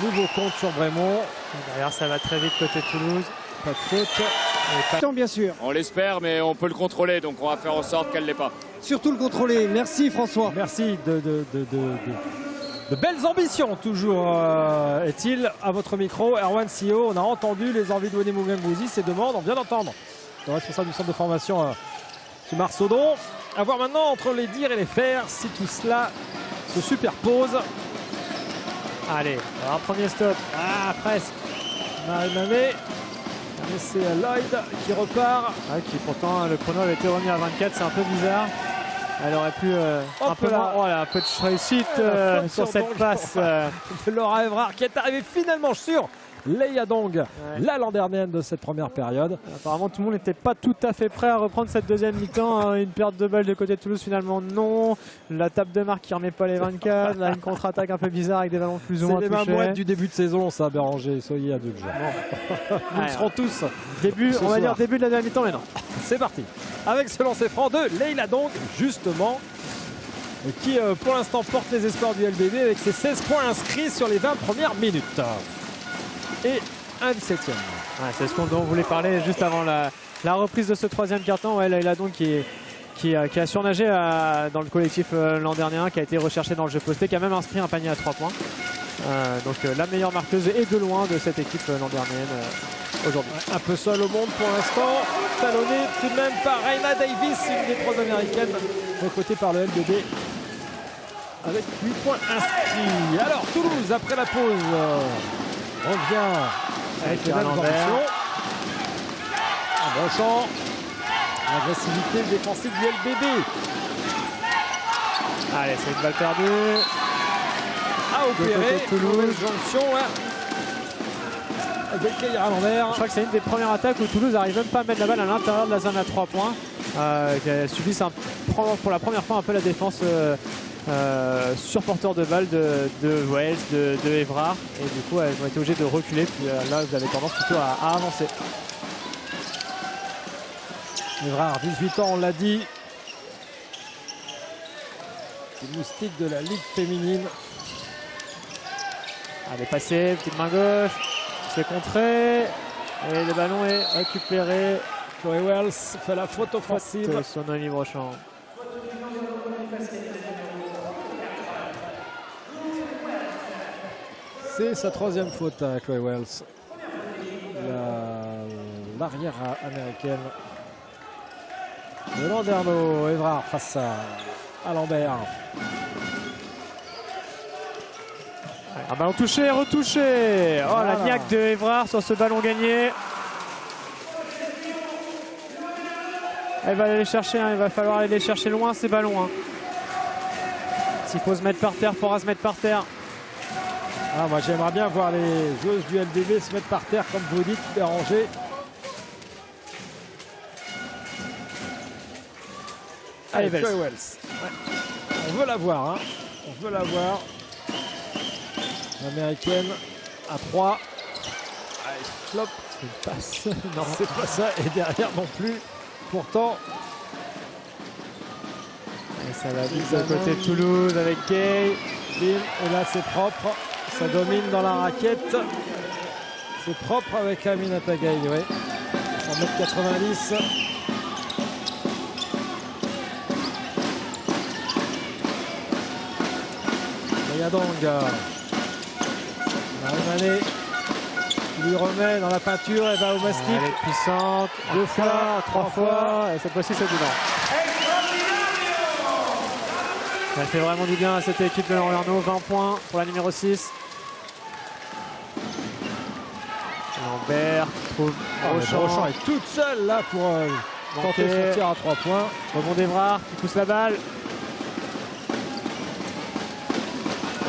Nouveau compte sur Brémond. Derrière, ça va très vite côté Toulouse. Pas de faute. Bien sûr. On l'espère, mais on peut le contrôler, donc on va faire en sorte qu'elle ne l'ait pas. Surtout le contrôler. Merci François. Merci de belles ambitions toujours est-il à votre micro. Erwan Sio, on a entendu les envies de Wanimu Ganguzi, ses demandes, on vient d'entendre le responsable du centre de formation du Marsaudon. À voir maintenant entre les dire et les faire si tout cela se superpose. Allez, alors premier stop. Ah, presque. Marie-Mamé. Mais c'est Lloyd qui repart. Ah, qui pourtant le chrono avait été remis à 24, c'est un peu bizarre. Elle aurait pu un peu moins. Oh là, un peu de réussite sur cette passe de Laura Évrard qui est arrivée finalement sur Leïla Dong, la landernienne de cette première période. Apparemment tout le monde n'était pas tout à fait prêt à reprendre cette deuxième mi-temps. Une perte de balle de côté de Toulouse finalement non. La tape de marque qui remet pas les 24. Là une contre-attaque un peu bizarre avec des ballons plus ou moins touchés. C'est les mains moites du début de saison ça, Béranger, soyez indulgents. Nous serons tous début, on va dire début de la deuxième mi-temps mais non. C'est parti avec ce lancer franc de Leïla Dong justement, qui pour l'instant porte les espoirs du LBB avec ses 16 points inscrits sur les 20 premières minutes. Et un 17e. Ouais, c'est ce dont on voulait parler juste avant la reprise de ce troisième quart-temps. Ouais, Leïla Dong qui a surnagé dans le collectif l'an dernier, qui a été recherché dans le jeu posté, qui a même inscrit un panier à 3 points. Donc la meilleure marqueuse et de loin de cette équipe landernienne aujourd'hui. Un peu seul au monde pour l'instant, talonné tout de même par Raina Davis, une des 3 américaines recrutée par le LBB avec 8 points inscrits. Alors Toulouse après la pause revient avec les mêmes ambitions. Brochant, l'agressivité défensive du LBB. Allez, c'est une balle perdue. À opérer, Toulouse, jonction avec Keira Lambert. Je crois que c'est une des premières attaques où Toulouse n'arrive même pas à mettre la balle à l'intérieur de la zone à 3 points. Qu'elle subisse pour la première fois un peu la défense sur porteur de balle de Wells, de Évrard. Et du coup, elles ont été obligées de reculer. Puis là, vous avez tendance plutôt à avancer. Évrard, 18 ans, on l'a dit. Le moustique de la Ligue féminine. Elle est passée, petite main gauche. C'est contré. Et le ballon est récupéré. Chloé Wells fait la faute offensive. Sur Noémie Brochant. C'est sa 3e faute à Chloé Wells. L'arrière américaine de Landerneau. Évrard face à Lambert. Un ballon touché, retouché. Oh, la niaque de Évrard sur ce ballon gagné. Elle va aller les chercher, il va falloir aller les chercher loin ces ballons. S'il faut se mettre par terre, il faudra se mettre par terre. Ah, moi j'aimerais bien voir les joueuses du LBB se mettre par terre comme vous dites, Béranger. Allez, Chloé Wells. Ouais. On veut la voir, hein. On veut la voir. L'américaine à 3. Allez, flop. C'est une passe. Non, c'est pas ça. Et derrière non plus. Pourtant. Et ça va vite de côté de Toulouse avec Kay. Bim. Et là c'est propre. Ça domine dans la raquette. C'est propre avec Aminata Gaye, oui. 1m90. Yadong. Marie-Mané qui lui remet dans la peinture et va au mastic. Elle est puissante. 2 fois, 3 fois. Et cette fois-ci, c'est dedans. Elle fait vraiment du bien à cette équipe de Landerneau. 20 points pour la numéro 6. Lambert qui trouve Brochant est toute seule là pour tenter son tir à 3 points. Rebond d'Evrard qui pousse la balle.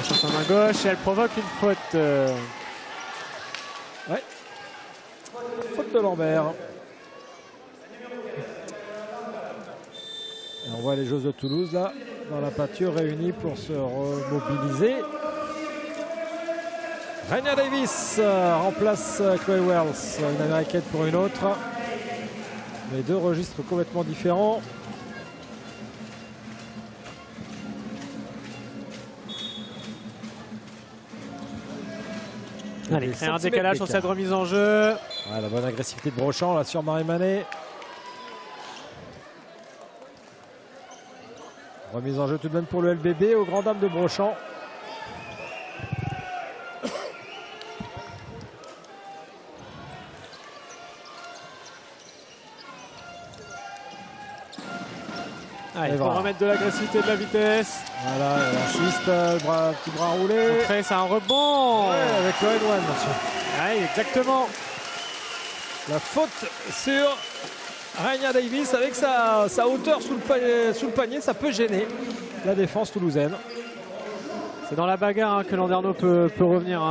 Sur sa main gauche et elle provoque une faute. Ouais. Faute de Lambert. Et on voit les joueuses de Toulouse là dans la peinture réunies pour se remobiliser. Rania Davis remplace Chloé Wells, une américaine pour une autre. Mais 2 registres complètement différents. Allez, créer un décalage sur cette remise en jeu. Ouais, la bonne agressivité de Brochant là sur Marie-Mané. Remise en jeu tout de même pour le LBB aux grandes dames de Brochant. Il faut remettre de l'agressivité, de la vitesse. Voilà, elle insiste, petit bras roulé. C'est un rebond. Ouais, avec le N1, monsieur. Ouais, exactement. La faute sur Rania Davis avec sa hauteur sous le panier, ça peut gêner la défense toulousaine. C'est dans la bagarre que Landerneau peut revenir.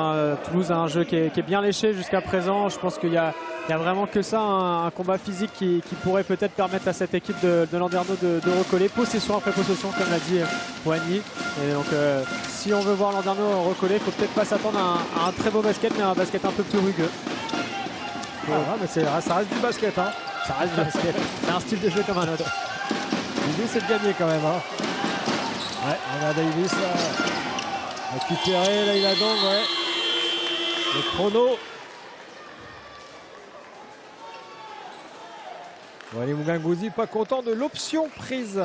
Toulouse a un jeu qui est bien léché jusqu'à présent. Je pense qu'il y a vraiment que ça, un combat physique qui pourrait peut-être permettre à cette équipe de Landerneau de recoller. Possession après possession, comme l'a dit Wany. Et donc, si on veut voir Landerneau recoller, il ne faut peut-être pas s'attendre à un très beau basket, mais un basket un peu plus rugueux. Mais ça reste du basket. Hein. Ça reste du basket. C'est un style de jeu comme un autre. L'idée, c'est de gagner quand même. Hein. Ouais, on a Davis récupéré. Là, il a donc, ouais. Le chrono. Wally Mugangouzi pas content de l'option prise.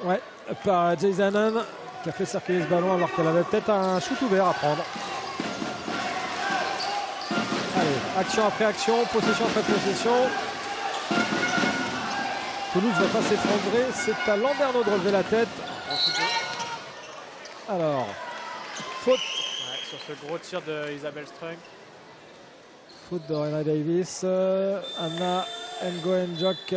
Ouais, par Jay Zanon qui a fait circuler ce ballon alors qu'elle avait peut-être un shoot ouvert à prendre. Allez, action après action, possession après possession. Toulouse va pas s'effondrer, c'est à Landerneau de relever la tête. Alors, faute. Ouais, sur ce gros tir de Isabelle Strunk. Faute de Rania Davis. Anna Ngoenjok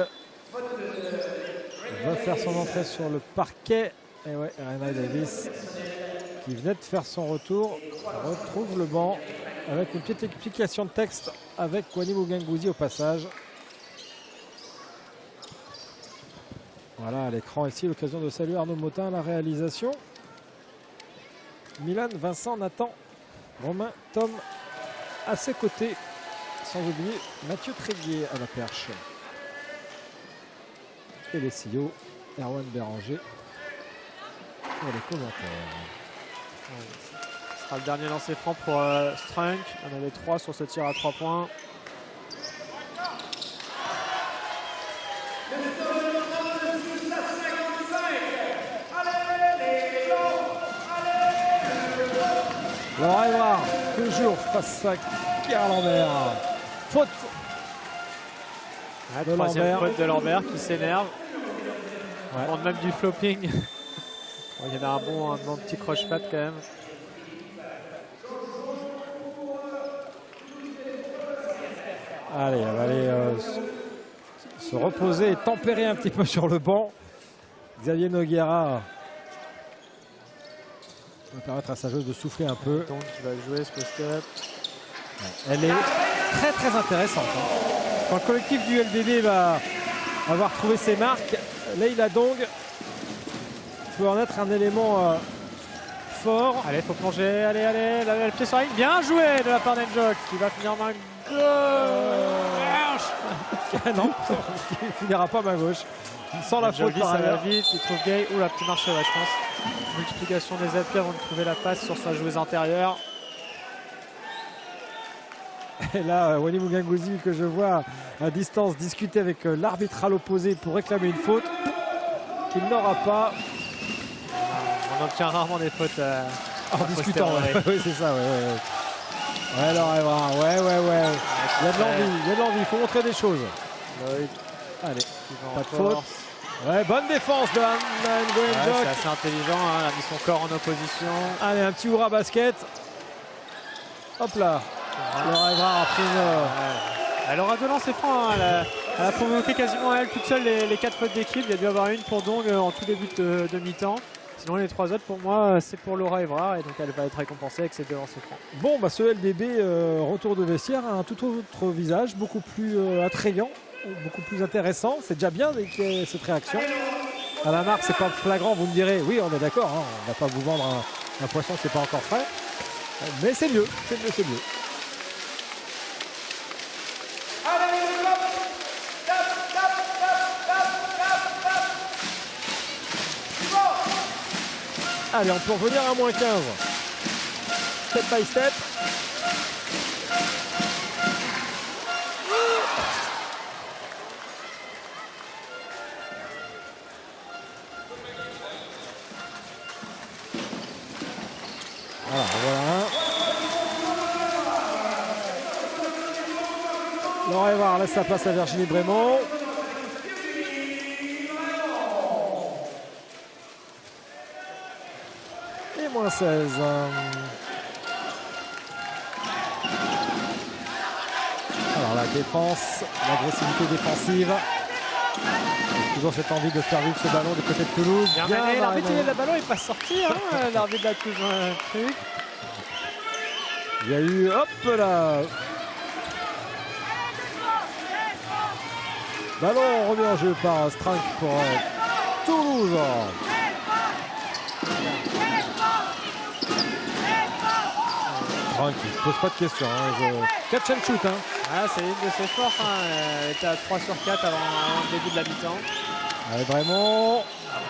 va faire son entrée sur le parquet. Et ouais, Rania Davis qui venait de faire son retour retrouve le banc avec une petite explication de texte avec Wany Mugangouzi au passage. Voilà à l'écran ici, l'occasion de saluer Arnaud Motin à la réalisation. Milan, Vincent, Nathan, Romain, Tom à ses côtés. Sans oublier Mathieu Tréguier à la perche. Et les CEO, Erwan Béranger pour les commentaires. Ce sera le dernier lancer franc pour Strunk. On avait 3 sur ce tir à 3 points. Laura Évrard, toujours face à Kira Lambert. Faute de troisième faute de Lambert qui s'énerve. Ouais. On demande même du flopping. Il y avait un bon petit croche-patte quand même. Allez, elle va aller se reposer et tempérer un petit peu sur le banc. Xavier Noguera va permettre à sa joueuse de souffler un peu. Donc il va jouer ce post-up. Elle est très très intéressante. Quand le collectif du LDB va avoir trouvé ses marques, Leila Dong peut en être un élément fort. Allez, il faut plonger. Allez, le pied sur la ligne. Bien joué de la part d'Enjok qui va finir main gauche. Non, il finira pas main gauche. Sans la faute par ça va ailleurs. vite, il trouve Gay. Ouh, la petite marche, ouais, je pense. Multiplication des appuis avant de trouver la passe sur sa joueuse intérieure. Et là, Wani Mugangouzi, que je vois à distance discuter avec l'arbitre à l'opposé pour réclamer une faute qu'il n'aura pas. On obtient rarement des fautes en discutant. Oui, c'est ça. Ouais, Laura Evra, ouais. Il y a de l'envie, il faut montrer des choses. Allez, pas de faute. Ouais, bonne défense de Nguyen-Dok. C'est assez intelligent, hein, il a mis son corps en opposition. Allez, un petit hurrah basket. Hop là. Laura Evra a pris Elle aura de lancer franc, hein. Elle a provoqué quasiment elle toute seule les 4 fautes d'équipe. Il y a dû avoir une pour Dong en tout début de mi-temps. Sinon les 3 autres pour moi c'est pour Laura Evra et donc elle va être récompensée avec ses 2 lancers francs. Bon bah ce LDB retour de vestiaire a un tout autre visage, beaucoup plus attrayant, beaucoup plus intéressant. C'est déjà bien qu'il y ait cette réaction. À la marque c'est pas flagrant, vous me direz, oui on est d'accord, hein, on va pas vous vendre un poisson qui n'est pas encore frais. Mais c'est mieux, c'est mieux. Allez, on peut revenir à moins 15. Step by step. Voilà. Laura Evra laisse sa place à Virginie Brémond. Et moins 16. Alors la défense, l'agressivité défensive. Toujours cette envie de faire vivre ce ballon du côté de Toulouse. L'arbitre le ballon n'est pas sorti, hein, l'arbitre de la touche un truc. Il y a eu, hop là. Ballon remis en jeu par Strank pour Toulouse. Strank qui ne se pose pas de questions. Hein. Catch and shoot. Hein. Ah, c'est une de ses forces. Hein. Elle était à 3 sur 4 avant le début de la mi-temps. Allez, vraiment.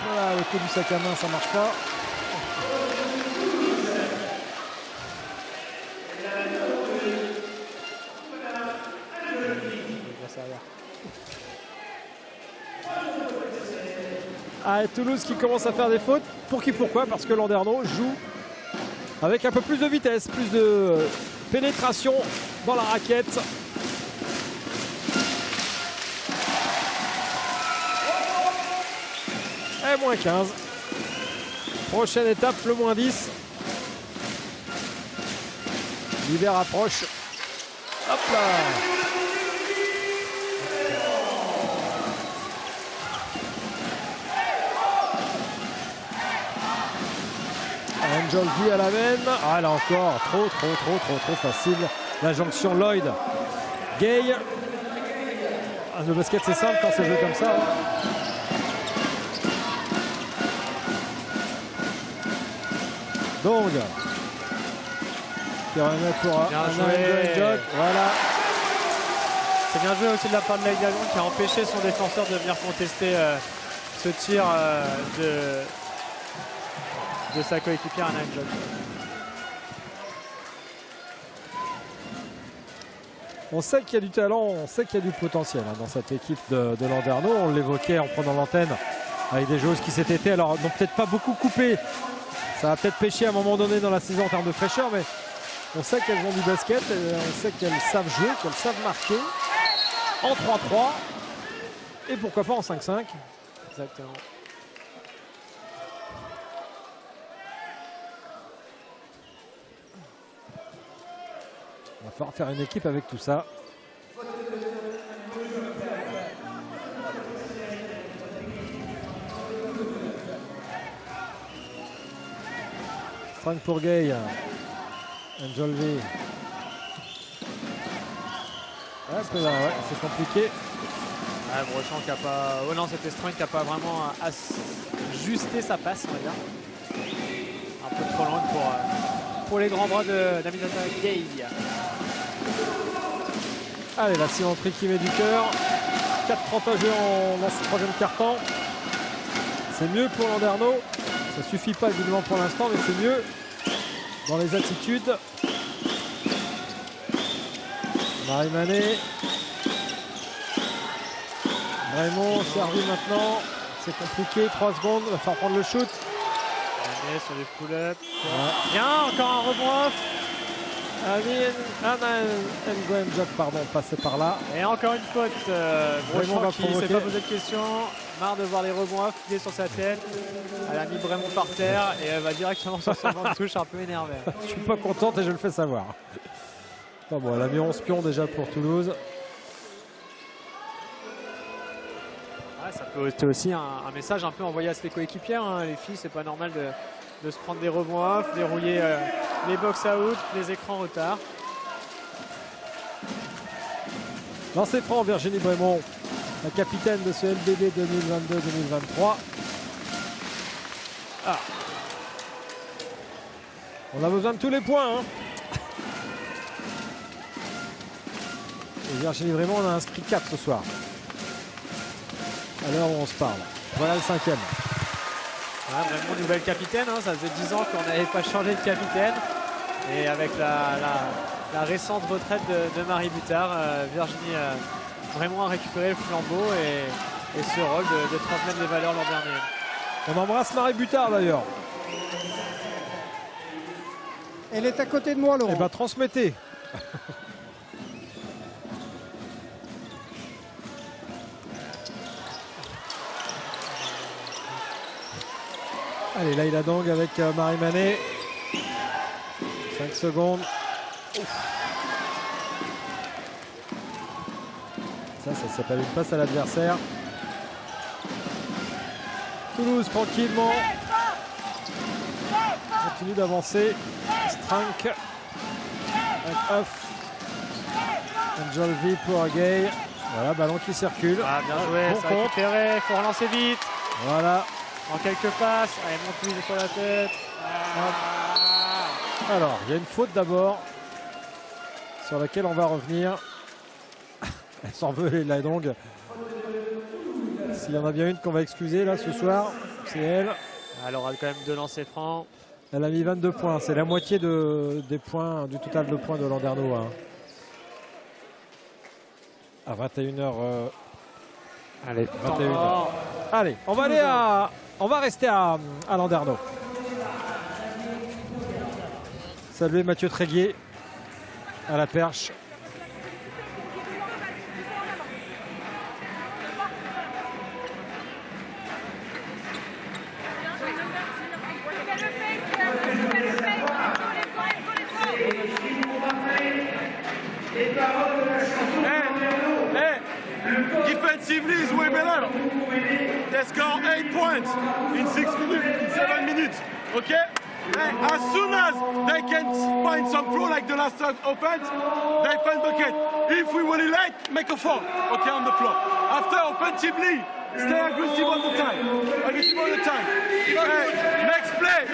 Voilà, le coup du sac à main, ça ne marche pas. Ah, Toulouse qui commence à faire des fautes. Pour qui, pourquoi? Parce que Landerneau joue avec un peu plus de vitesse, plus de pénétration dans la raquette. Et moins 15. Prochaine étape, le moins 10. L'hiver approche. Hop là. Njolvi à la mène. Ah là encore, trop facile. La jonction Lloyd. Gay. Ah, le basket c'est simple quand c'est joué comme ça. Donc, qui remet pour un Njolvi. Voilà. C'est bien joué aussi de la part de Laïgagon qui a empêché son défenseur de venir contester ce tir de sa coéquipière Anna Njolvi. On sait qu'il y a du talent, on sait qu'il y a du potentiel hein, dans cette équipe de Landerneau. On l'évoquait en prenant l'antenne avec des joueuses qui cet été, alors n'ont peut-être pas beaucoup coupé. Ça a peut-être pêché à un moment donné dans la saison en termes de fraîcheur, mais on sait qu'elles ont du basket, on sait qu'elles savent jouer, qu'elles savent marquer en 3-3 et pourquoi pas en 5-5. Exactement. Il va falloir faire une équipe avec tout ça. Frank pour Gay. Njolvi. Ouais, c'est compliqué. Brochant qui n'a pas. Oh non, c'était Strunk qui n'a pas vraiment ajusté sa passe, on va dire. Un peu trop loin pour les grands bras d'Aminata Gay. Allez, la cimenterie qui met du cœur. 4:30 à jouer dans ce troisième quart-temps. C'est mieux pour Landerneau. Ça ne suffit pas évidemment pour l'instant, mais c'est mieux dans les attitudes. Marie-Mané. Raymond servi maintenant. C'est compliqué. 3 secondes. Il va falloir prendre le shoot. Mané sur les pull-ups. Bien, encore un rebond off. Job, pardon, passé par là. Et encore une faute. Raymond va Brochant qui ne s'est provoquer. pas posé de questions. Marre de voir les rebonds off qui est sur sa tête. Elle a mis Bremont par terre et elle va directement sur son banc de touche un peu énervée. Je suis pas contente et je le fais savoir. Bon, elle a mis 11 pions déjà pour Toulouse. Ouais, ça peut être aussi un message un peu envoyé à ses coéquipières. Hein. Les filles, c'est pas normal de se prendre des rebonds off, dérouiller les box-out, les écrans en retard. Lancé franc, Virginie Bremont, la capitaine de ce LDB 2022-2023. Ah. On a besoin de tous les points. Hein. Et Virginie Bremont en a inscrit 4 ce soir. À l'heure où on se parle. Voilà le 5e. Ouais, vraiment nouvelle capitaine, hein. Ça faisait 10 ans qu'on n'avait pas changé de capitaine. Et avec la récente retraite de Marie Butard, Virginie vraiment a récupéré le flambeau et ce rôle de transmettre les valeurs l'an dernier. On embrasse Marie Butard d'ailleurs. Elle est à côté de moi, Laurent. Eh bien, transmettez. Allez, Laïla Dong avec Marie-Mané. 5 secondes. Ouf. Ça s'appelle une passe à l'adversaire. Toulouse tranquillement continue d'avancer. Strank avec off. Angel V pour Agay. Voilà, ballon qui circule. Ah, bien joué, Bon ça compte. récupéré, il faut relancer vite. Voilà. En quelques passes, allez, monte lui sur la tête. Alors, il y a une faute d'abord sur laquelle on va revenir. Elle s'en veut, la Dong. S'il y en a bien une qu'on va excuser là ce soir, c'est elle. Elle aura quand même 2 lancers francs. Elle a mis 22 points. C'est la moitié des points, du total de points de Landerneau. Hein. À 21h. Allez, 21h. Allez, on va rester à Landerneau. Saluer Mathieu Tréguier à la perche. Defensively is way better. They score 8 points in 6 minutes, in 7 minutes. Okay? As soon as they can find some flow like the last offense, they find bucket. If we really late, make a foul, okay, on the floor. After offensively, stay aggressive all the time. Aggressive all the time. Hey, next play,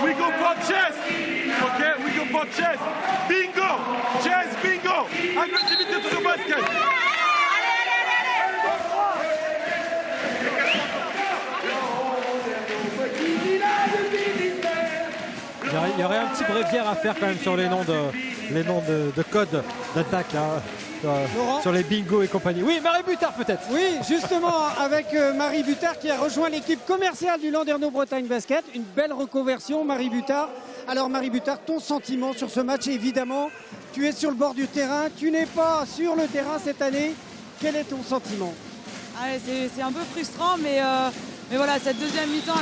we go for chest. Okay, we go for chest. Bingo! Chest, bingo! Aggressivity to the basket. Il y aurait un petit bréviaire à faire quand même sur les noms de code d'attaque. Hein, sur les bingo et compagnie. Oui, Marie Butard peut-être. Oui, justement, avec Marie Butard qui a rejoint l'équipe commerciale du Landerneau Bretagne Basket. Une belle reconversion, Marie Butard. Alors, Marie Butard, ton sentiment sur ce match, évidemment, tu es sur le bord du terrain, tu n'es pas sur le terrain cette année. Quel est ton sentiment? C'est un peu frustrant, mais voilà, cette deuxième mi-temps,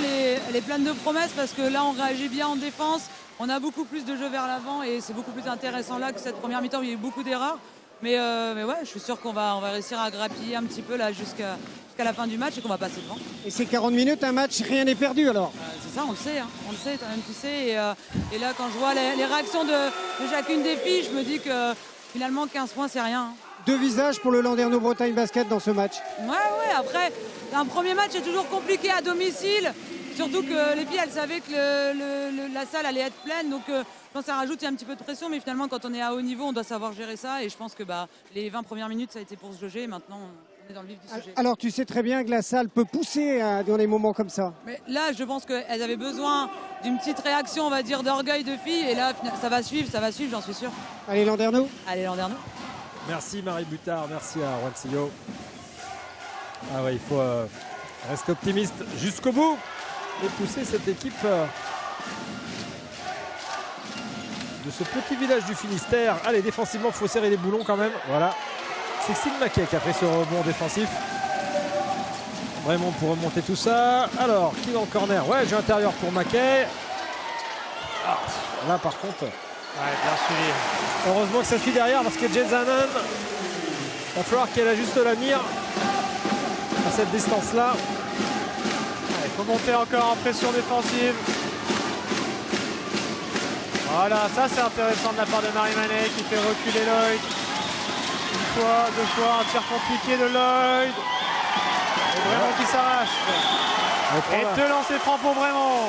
elle est pleine de promesses parce que là, on réagit bien en défense. On a beaucoup plus de jeux vers l'avant et c'est beaucoup plus intéressant là que cette première mi-temps où il y a eu beaucoup d'erreurs. Mais ouais, je suis sûr qu'on va réussir à grappiller un petit peu là jusqu'à la fin du match et qu'on va passer devant. Et ces 40 minutes, un match, rien n'est perdu alors? C'est ça, on le sait, hein. On le sait, toi-même tu sais. Et là, quand je vois les réactions de chacune des filles, je me dis que finalement 15 points, c'est rien. Hein. 2 visages pour le Landerneau Bretagne Basket dans ce match. Ouais, après, un premier match est toujours compliqué à domicile. Surtout que les filles, elles savaient que la salle allait être pleine. Donc, je pense que ça rajoute un petit peu de pression. Mais finalement, quand on est à haut niveau, on doit savoir gérer ça. Et je pense que les 20 premières minutes, ça a été pour se jauger. Maintenant, on est dans le vif du sujet. Alors, tu sais très bien que la salle peut pousser dans des moments comme ça. Mais là, je pense qu'elles avaient besoin d'une petite réaction, on va dire, d'orgueil de filles. Et là, ça va suivre, j'en suis sûr. Allez, Landerneau. Allez, Landerneau. Merci Marie Butard, merci à Juancillo. Ah ouais, il faut rester optimiste jusqu'au bout et pousser cette équipe de ce petit village du Finistère. Allez, défensivement, il faut serrer les boulons quand même. Voilà. C'est Sixtine Mackay qui a fait ce rebond défensif. Vraiment pour remonter tout ça. Alors, qui est dans le corner? Ouais, jeu intérieur pour Mackay. Ah, là, par contre... Ouais, bien suivi. Heureusement que ça suit derrière parce que Jezanen, il va falloir qu'elle ajuste la mire à cette distance-là. Il faut monter encore en pression défensive. Voilà, ça c'est intéressant de la part de Marie Manet qui fait reculer Lloyd. Une fois, deux fois, un tir compliqué de Lloyd. Et Bremont qui s'arrache. Et deux lancers francs pour Bremont.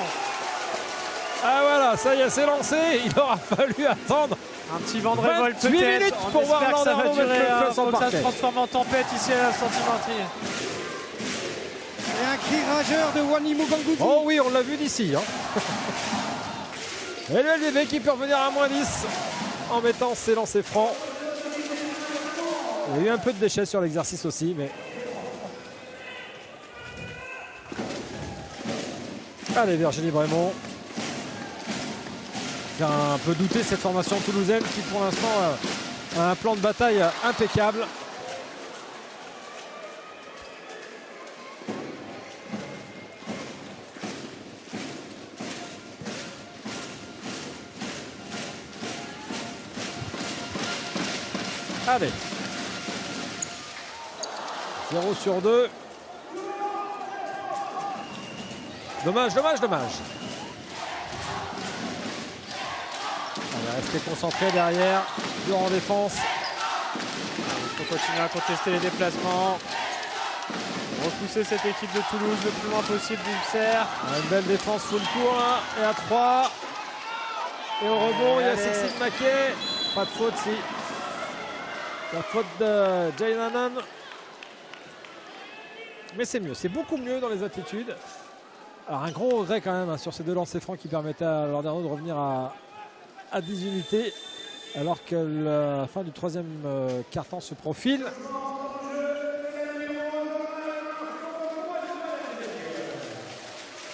Ah voilà, ça y est, c'est lancé. Il aura fallu attendre un petit vent de révolte 28 peut-être. minutes On pour voir espère que ça va Landerneau durer. mettre Faut que ça parquet. se transforme en tempête ici à la Sentimenterie. Et un cri rageur de Wanimou Ganguzi. Oh oui, on l'a vu d'ici. Hein. Et le LDB qui peut revenir à -10 en mettant ses lancers francs. Il y a eu un peu de déchets sur l'exercice aussi, mais... Allez, Virginie Bremont. Fait un peu douter cette formation toulousaine qui pour l'instant a un plan de bataille impeccable. Allez. 0 sur 2. Dommage, dommage, dommage. Restez concentré derrière, dur en défense. Il faut continuer à contester les déplacements. Repousser cette équipe de Toulouse le plus loin possible d'Ulcer. Une belle défense full court là, et à 3. Et au rebond, il y a Sixtine Mackay. Pas de faute si. La faute de Jezanen. Mais c'est mieux, c'est beaucoup mieux dans les attitudes. Alors un gros regret quand même hein, sur ces deux lancers francs qui permettaient à Landerneau de revenir à 10 unités alors que la fin du troisième quart-temps se profile.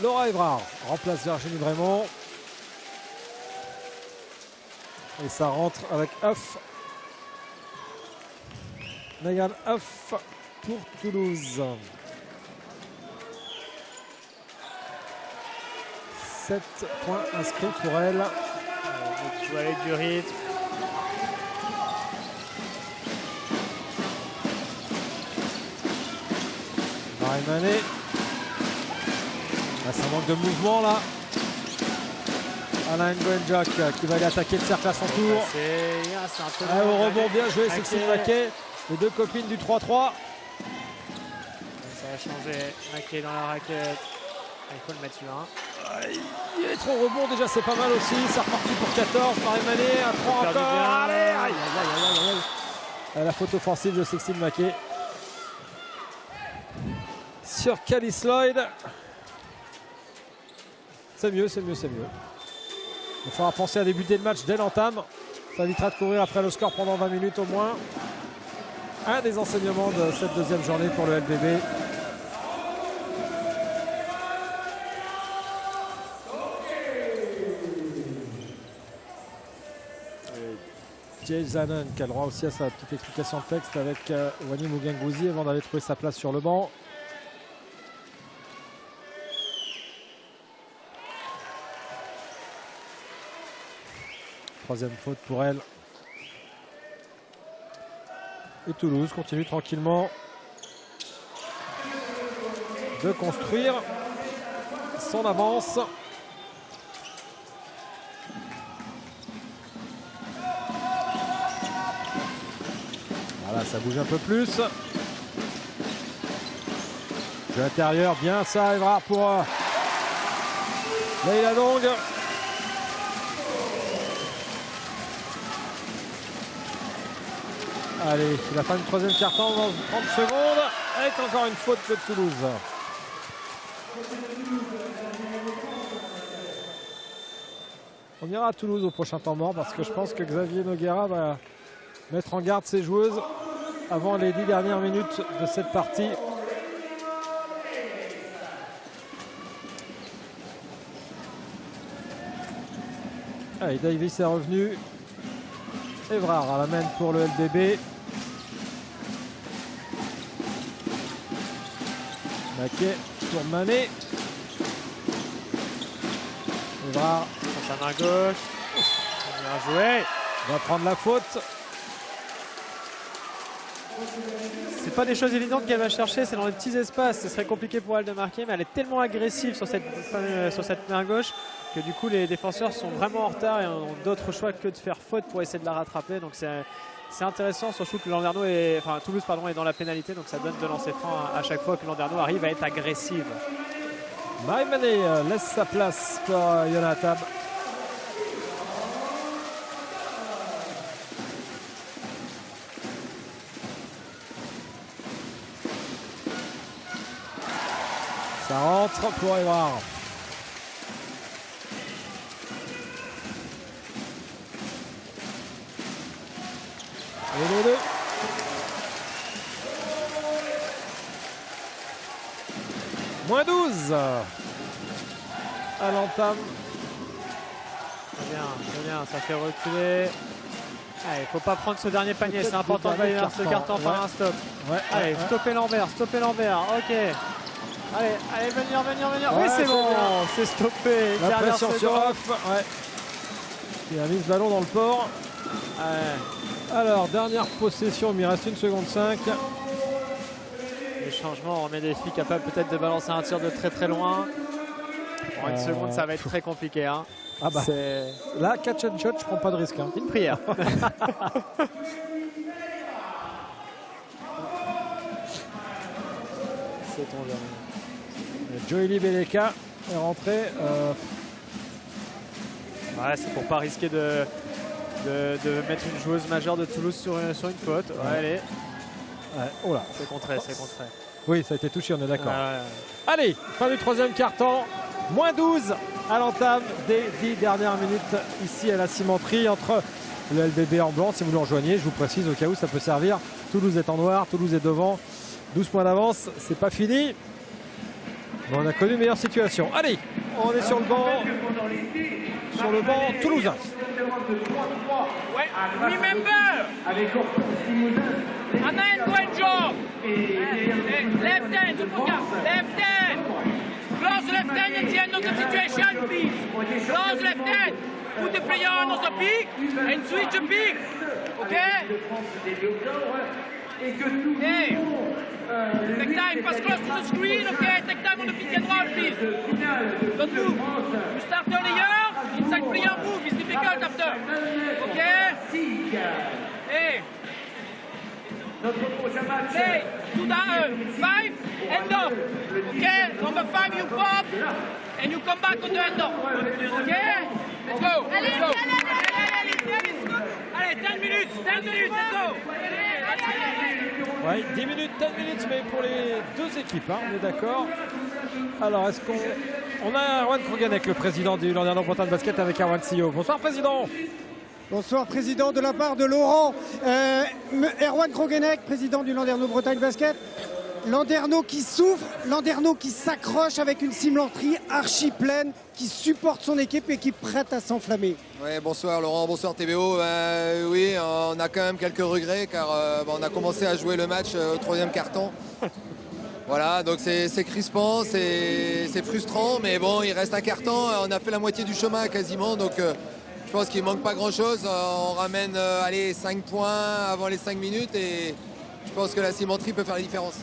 Laura Évrard remplace Virginie Bremont et ça rentre avec Huff. Megan Huff pour Toulouse. 7 points inscrits pour elle. Joue avec du rythme. Marie Manet. Ça manque de mouvement là. Alain Nguyenjak qui va aller attaquer le cercle à son tour. Au rebond, bien joué, Sixtine Mackay. Les deux copines du 3-3. Ça va changer. Mackay dans la raquette. Il faut le mettre sur un. Il est trop rebond déjà, c'est pas mal aussi. C'est reparti pour 14. Marie Manet à 3 encore. Allez, aïe, aïe, aïe, aïe. La faute offensive de Sixtine Mackay sur Calice Lloyd. C'est mieux, c'est mieux, c'est mieux. Il faudra penser à débuter le match dès l'entame. Ça évitera de courir après le score pendant 20 minutes au moins. Un des enseignements de cette deuxième journée pour le LBB. Jezanen qui a le droit aussi à sa petite explication de texte avec Wanimou Ganguzi avant d'aller trouver sa place sur le banc. Troisième faute pour elle. Et Toulouse continue tranquillement de construire son avance. Voilà, ça bouge un peu plus. De l'intérieur, bien ça arrivera pour Leila Dong. Allez, c'est la fin du troisième quart-temps dans 30 secondes avec encore une faute de Toulouse. On ira à Toulouse au prochain temps mort parce que je pense que Xavier Noguera va mettre en garde ses joueuses avant les 10 dernières minutes de cette partie. Allez, Davis est revenu. Evrard à la main pour le LDB. Maquet pour Mané. Evrard sur sa main gauche. Bien joué. Va prendre la faute. C'est pas des choses évidentes qu'elle va chercher, c'est dans les petits espaces. Ce serait compliqué pour elle de marquer, mais elle est tellement agressive sur cette main gauche que du coup les défenseurs sont vraiment en retard et ont d'autres choix que de faire faute pour essayer de la rattraper. Donc c'est intéressant, surtout que Landerneau Toulouse est dans la pénalité, donc ça donne de lancer franc à chaque fois que Landerneau arrive à être agressive. Mané laisse sa place pour Yona Tab. Ça rentre pour Evrard. Et les deux. Moins 12 à l'entame. C'est bien, ça fait reculer. Il ne faut pas prendre ce dernier panier, c'est important de valider ce carton par un stop. Allez, stopper Lambert, ok. Allez, venir. Oui, c'est bon, c'est stoppé. La pression sur off. Il a mis ce ballon dans le port. Alors, dernière possession, il reste 1 seconde 5. Les changements, on remet des filles capables peut-être de balancer un tir de très loin. En 1 seconde, ça va être très compliqué. Hein. Ah bah, là, catch and shot, je prends pas de risque. Hein. Une prière. C'est ton dernier. Joëly Beleka est rentré. C'est pour pas risquer de mettre une joueuse majeure de Toulouse sur une faute. Allez. Oh là. C'est contré. Oui, ça a été touché, on est d'accord. Allez, fin du 3e quart-temps. Moins 12 à l'entame des 10 dernières minutes ici à la cimenterie entre le LBB en blanc. Si vous nous rejoignez, je vous précise au cas où ça peut servir. Toulouse est en noir, Toulouse est devant. 12 points d'avance, c'est pas fini. Mais on a connu une meilleure situation. Allez, on est sur le banc. Sur le banc toulousain. Remember, an end-to-end job. Left hand, left hand. Close left hand at the end of the situation, please. Close left hand. Put the player on the pick and switch a pick. Okay? Hey, take time, pass close to the screen, okay? Take time on the pick and roll, please. Don't move. You start earlier, inside player move, it's difficult after. Okay? Hey. Hey, to the 5, end up. Okay? Number 5, you pop, and you come back on the end up. Okay? Let's go. Let's go. Allez, 10 minutes, let's go. Ouais, 10 minutes, mais pour les deux équipes, hein, on est d'accord. Alors, est-ce qu'on a Erwan Kroganek, le président du Landerneau Bretagne Basket, avec Erwan CEO. Bonsoir, président. Bonsoir, président, de la part de Laurent. Erwan Kroganek, président du Landerneau Bretagne Basket. Landerneau qui souffre, Landerneau qui s'accroche avec une cimenterie archi pleine, qui supporte son équipe et qui est prête à s'enflammer. Ouais, bonsoir Laurent, bonsoir TBO. Oui, on a quand même quelques regrets car on a commencé à jouer le match au 3e quart-temps. Voilà, donc c'est crispant, c'est frustrant, mais bon, il reste un quart-temps, on a fait la moitié du chemin quasiment, donc je pense qu'il ne manque pas grand-chose. On ramène 5 points avant les 5 minutes et je pense que la cimenterie peut faire la différence.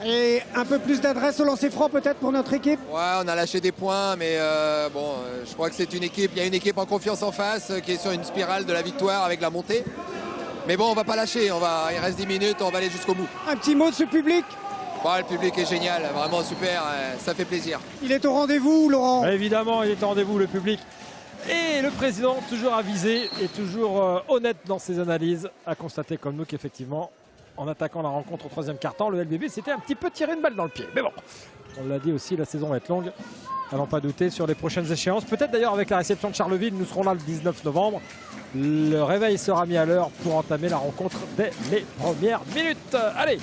Et un peu plus d'adresse au lancer franc peut-être pour notre équipe. Ouais, on a lâché des points, mais je crois que c'est une équipe, il y a une équipe en confiance en face qui est sur une spirale de la victoire avec la montée. Mais bon, on va pas lâcher, il reste 10 minutes, on va aller jusqu'au bout. Un petit mot de ce public. Le public est génial, vraiment super, ça fait plaisir. Il est au rendez-vous, Laurent. Évidemment, il est au rendez-vous, le public. Et le président, toujours avisé et toujours honnête dans ses analyses, a constaté comme nous qu'effectivement, en attaquant la rencontre au 3e quart-temps, le LBB s'était un petit peu tiré une balle dans le pied. Mais bon, on l'a dit aussi, la saison va être longue. N'allons pas douter sur les prochaines échéances. Peut-être d'ailleurs avec la réception de Charleville, nous serons là le 19 novembre. Le réveil sera mis à l'heure pour entamer la rencontre dès les premières minutes. Allez,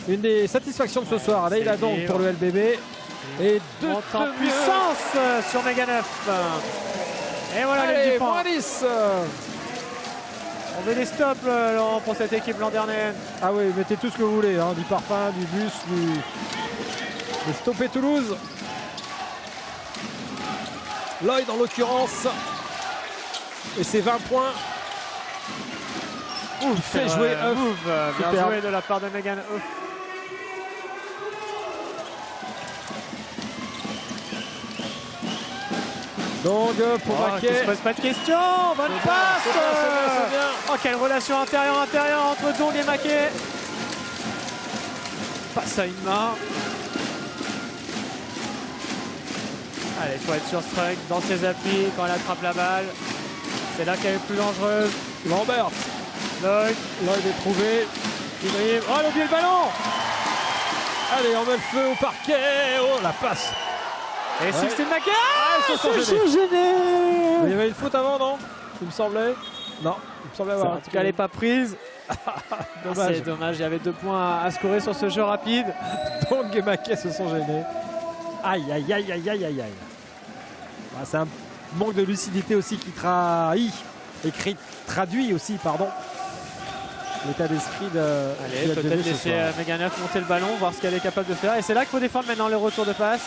une des satisfactions de ce soir, Leila Dong pour le LBB. Et de en puissance sur Meganef. Et voilà les 10 points. 10. On veut des stops Laurent, pour cette équipe landernaise. Ah oui, mettez tout ce que vous voulez, hein, du parfum, du bus, du stopper Toulouse. Lloyd en l'occurrence. Et c'est 20 points. Ouf, fait jouer Huff. Bien joué de la part de Megan Huff. Donc pour Maquet. Qui se pose pas de questions. Bonne passe. C'est bien. Oh, quelle relation intérieure entre Dong et Maquet. Passe à une main. Allez, il faut être sur Strunk dans ses appuis quand elle attrape la balle. C'est là qu'elle est plus dangereuse. Lambert. Lloyd est trouvé. Il dribble. Oh, elle a oublié le ballon. Allez, on met le feu au parquet. Oh, la passe. Et Sixtine Maquet. Ils se sont gênés. Il y avait une faute avant, non? Il me semblait. Non, il me semblait avoir. En tout cas, elle n'est pas prise. Dommage. C'est dommage, il y avait 2 points à scorer sur ce jeu rapide. Donc et Maquet se sont gênés. Aïe, aïe, aïe, aïe, aïe, aïe, aïe. Ah, c'est un manque de lucidité aussi qui traduit aussi, pardon, l'état d'esprit de. Allez, peut-être laisser Megan Huff monter le ballon, voir ce qu'elle est capable de faire. Et c'est là qu'il faut défendre maintenant le retour de passe.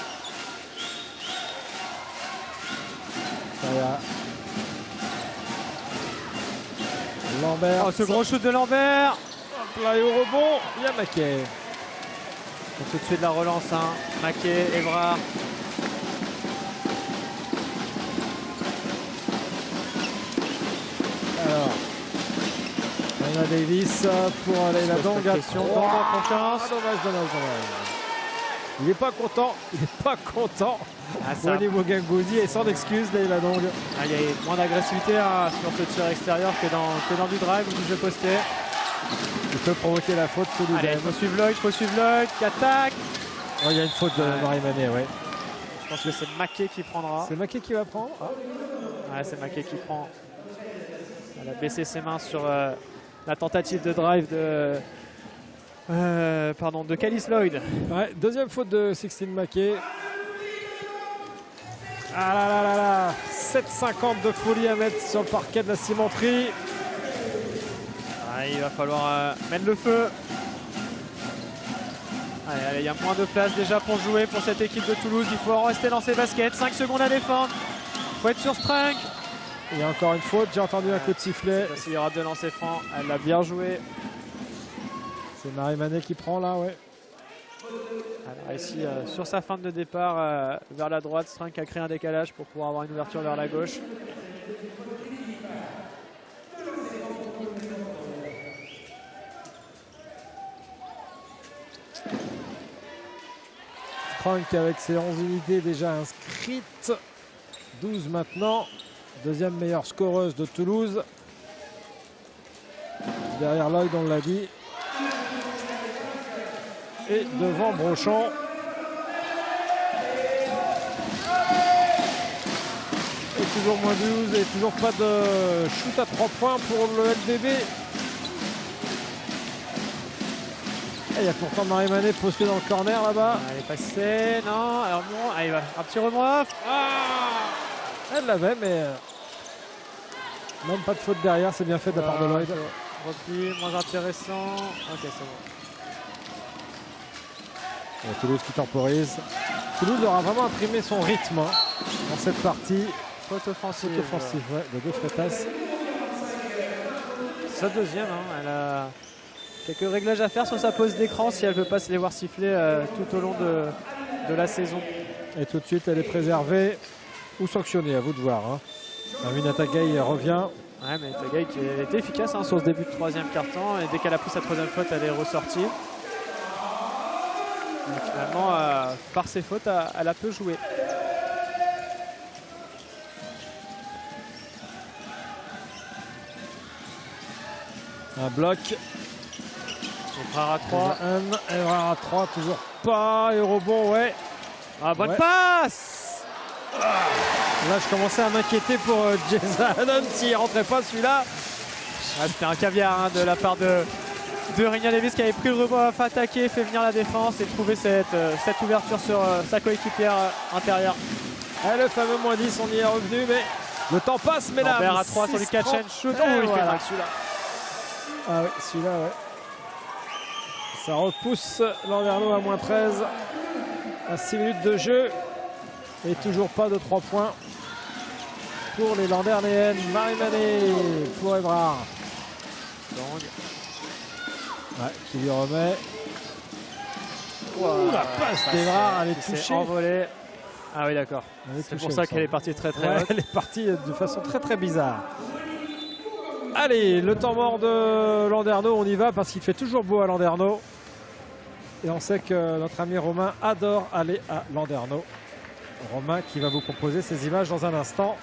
Lambert. Oh, ce gros shoot de Lambert. Hop là, et au rebond, il y a Maquet. Tout de suite la relance, hein. Maquet, Evrard. Alors, Anna Davis pour Leila Dong. Attention, Dong en confiance. Dommage. Il n'est pas content. Wani Mugangouzi et sans excuse, Leila Dong. Il y a moins d'agressivité sur ce tir extérieur que dans du drive ou du jeu posté. Il peut provoquer la faute tous les. Il faut suivre Lloyd, qui attaque. Il y a une faute de Marie Manet, ouais. Je pense que c'est Maquet qui prendra. C'est Maquet qui va prendre. Ouais, c'est Maquet qui prend. Elle a baissé ses mains sur la tentative de drive de Calice Lloyd. Ouais, deuxième faute de Sixtine Maquet. Ah là. 7,50 de folie à mettre sur le parquet de la cimenterie. Il va falloir mettre le feu. Allez, il y a moins de place déjà pour jouer pour cette équipe de Toulouse. Il faut en rester dans ses baskets. 5 secondes à défendre. Il faut être sur Strunk. Il y a encore une faute. J'ai entendu un coup de sifflet. S'il y aura 2 lancers francs, elle l'a bien joué. C'est Marie Manet qui prend là, ouais. Alors ici, sur sa feinte de départ, vers la droite, Strunk a créé un décalage pour pouvoir avoir une ouverture vers la gauche. Strunk avec ses 11 unités déjà inscrites. 12 maintenant. Deuxième meilleure scoreuse de Toulouse. Derrière Lloyd, on l'a dit. Et devant Brochant. Et toujours moins 12 et toujours pas de shoot à 3 points pour le LBB. Et il y a pourtant Marie Manet postée dans le corner là-bas. Elle est passée, non, alors bon, il va un petit rebond off. Elle l'avait, mais même pas de faute derrière, c'est bien fait de la part de Lloyd. Repli, moins intéressant. Ok, c'est bon. Toulouse qui temporise. Toulouse aura vraiment imprimé son rythme dans cette partie. Faute offensive. Faute offensive, ouais, de De Freitas. Sa deuxième, hein. Elle a quelques réglages à faire sur sa pose d'écran si elle ne veut pas se les voir siffler tout au long de la saison. Et tout de suite, elle est préservée ou sanctionnée, à vous de voir. Hein. Amina Tagay revient. Ouais, mais Tagay qui était efficace sur ce début de 3e quart-temps. Et dès qu'elle a pris sa 3e faute, elle est ressortie. Et finalement, par ses fautes, elle a peu joué. Un bloc. Evrard à 3. Evrard à 3, toujours pas. Et au rebond, ouais. Ah, bonne passe. Là, je commençais à m'inquiéter pour Jason s'il rentrait pas celui-là. C'était un caviar hein, de la part de Renia Davis qui avait pris le rebond, a attaqué, fait venir la défense et trouver cette ouverture sur sa coéquipière intérieure. Le fameux moins 10, on y est revenu, mais le temps passe, mesdames. Lambert à 3 sur du catch and shoot. Oh, il fait mal celui-là. Ah oui, celui-là, ouais. Ça repousse Landerneau à moins 13 à 6 minutes de jeu. Et toujours pas de 3 points pour les Landernéennes. Marie-Mané pour Évrard. Ouais, qui lui remet. Wow, la passe d'Évrard, elle est touchée. Envolée. Ah oui, d'accord. C'est pour ça qu'elle est partie très haute. Elle est partie de façon très bizarre. Allez, le temps mort de Landerneau, on y va parce qu'il fait toujours beau à Landerneau. Et on sait que notre ami Romain adore aller à Landerneau. Romain qui va vous proposer ces images dans un instant.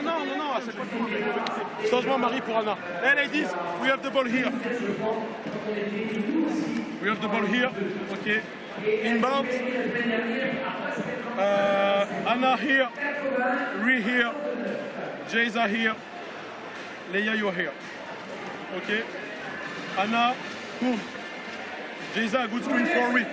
Non, à chaque fois. Changement Marie pour Anna. Hey ladies, we have the ball here. We have the ball here. Okay. Inbound. Anna here. Ree here. Jayza here. Leia, you're here. Okay. Anna, move. Jayza, good screen for Ree.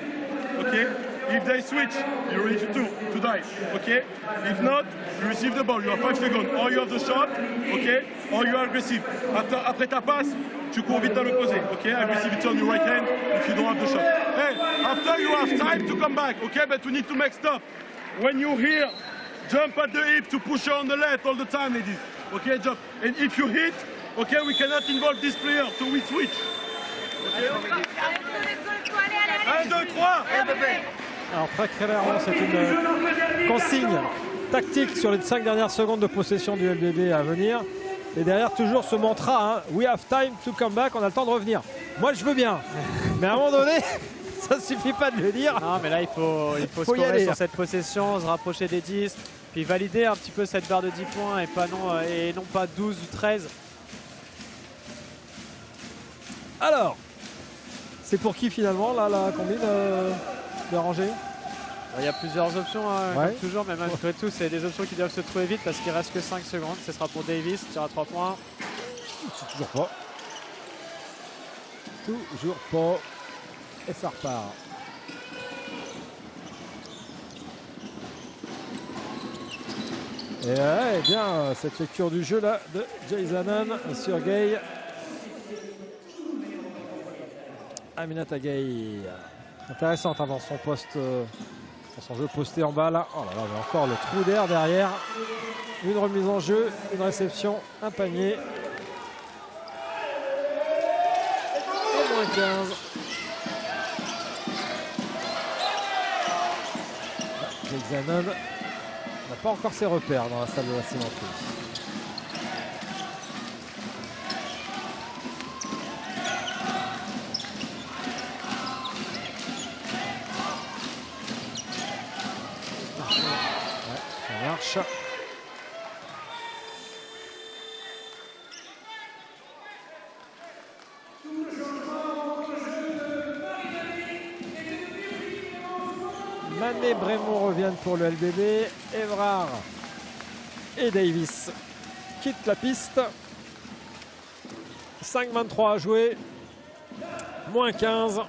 Okay. If they switch, you're ready to dive, okay? If not, you receive the ball, you have 5 seconds. Or you have the shot, okay? Or you are aggressive. Après ta passe, tu cours vite à l'opposé, okay? Aggressivity on your right hand if you don't have the shot. Hey, after you have time to come back, okay? But we need to make stop. When you're here, jump at the hip to push her on the left all the time, ladies. Okay, jump. And if you hit, okay, we cannot involve this player, so we switch. Okay? 1, 2, 3. Alors très clairement, c'est une consigne tactique sur les 5 dernières secondes de possession du LBB à venir. Et derrière, toujours ce mantra, hein, we have time to come back, on a le temps de revenir. Moi, je veux bien, mais à un moment donné, ça ne suffit pas de le dire. Non, mais là, il faut scorer sur cette possession, se rapprocher des 10, puis valider un petit peu cette barre de 10 points et non pas 12 ou 13. Alors, c'est pour qui finalement, là, la combine de ranger? Il y a plusieurs options, hein, ouais. comme toujours, mais malgré tout, c'est des options qui doivent se trouver vite parce qu'il reste que 5 secondes. Ce sera pour Davis, tir à 3 points. C'est toujours pas. Toujours pas. Et ça repart. Et bien, cette lecture du jeu là de Jason sur Gay. Aminata Gay. Intéressante hein, dans son poste, dans son jeu posté en bas là. Oh là là, mais encore le trou d'air derrière. Une remise en jeu, une réception, un panier. Et moins 15. Jason n'a pas encore ses repères dans la salle de la cimenterie. Marche. Mané Brémont reviennent pour le LBB. Évrard et Davis quittent la piste. 5-23 à jouer. Moins 15.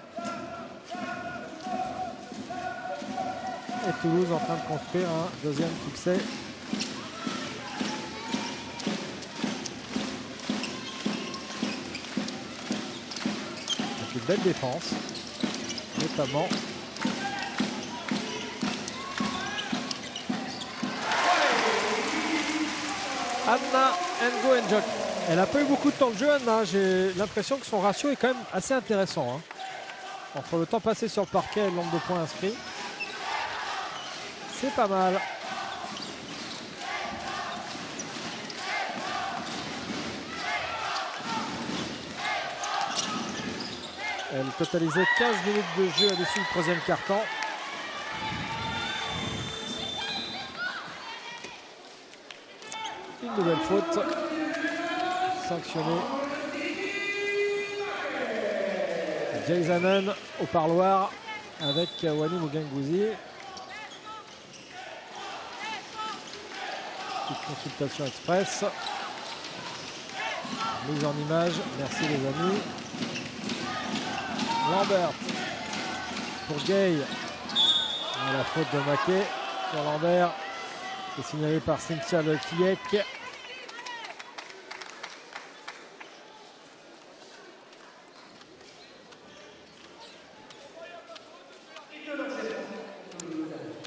Et Toulouse en train de construire un deuxième succès. Avec une belle défense, notamment. Anna Ngo-Njok. Elle n'a pas eu beaucoup de temps de jeu, Anna. J'ai l'impression que son ratio est quand même assez intéressant. Hein. Entre le temps passé sur le parquet et le nombre de points inscrits. C'est pas mal. Elle totalisait 15 minutes de jeu à-dessus le troisième quart-temps. Une nouvelle faute. sanctionné. Jaizanen au parloir avec Wani Mugengouzi. Petite consultation express. Mise en image, merci les amis. Lambert pour Gay. La faute de Maquet sur Lambert. C'est signalé par Cynthia Lequiec.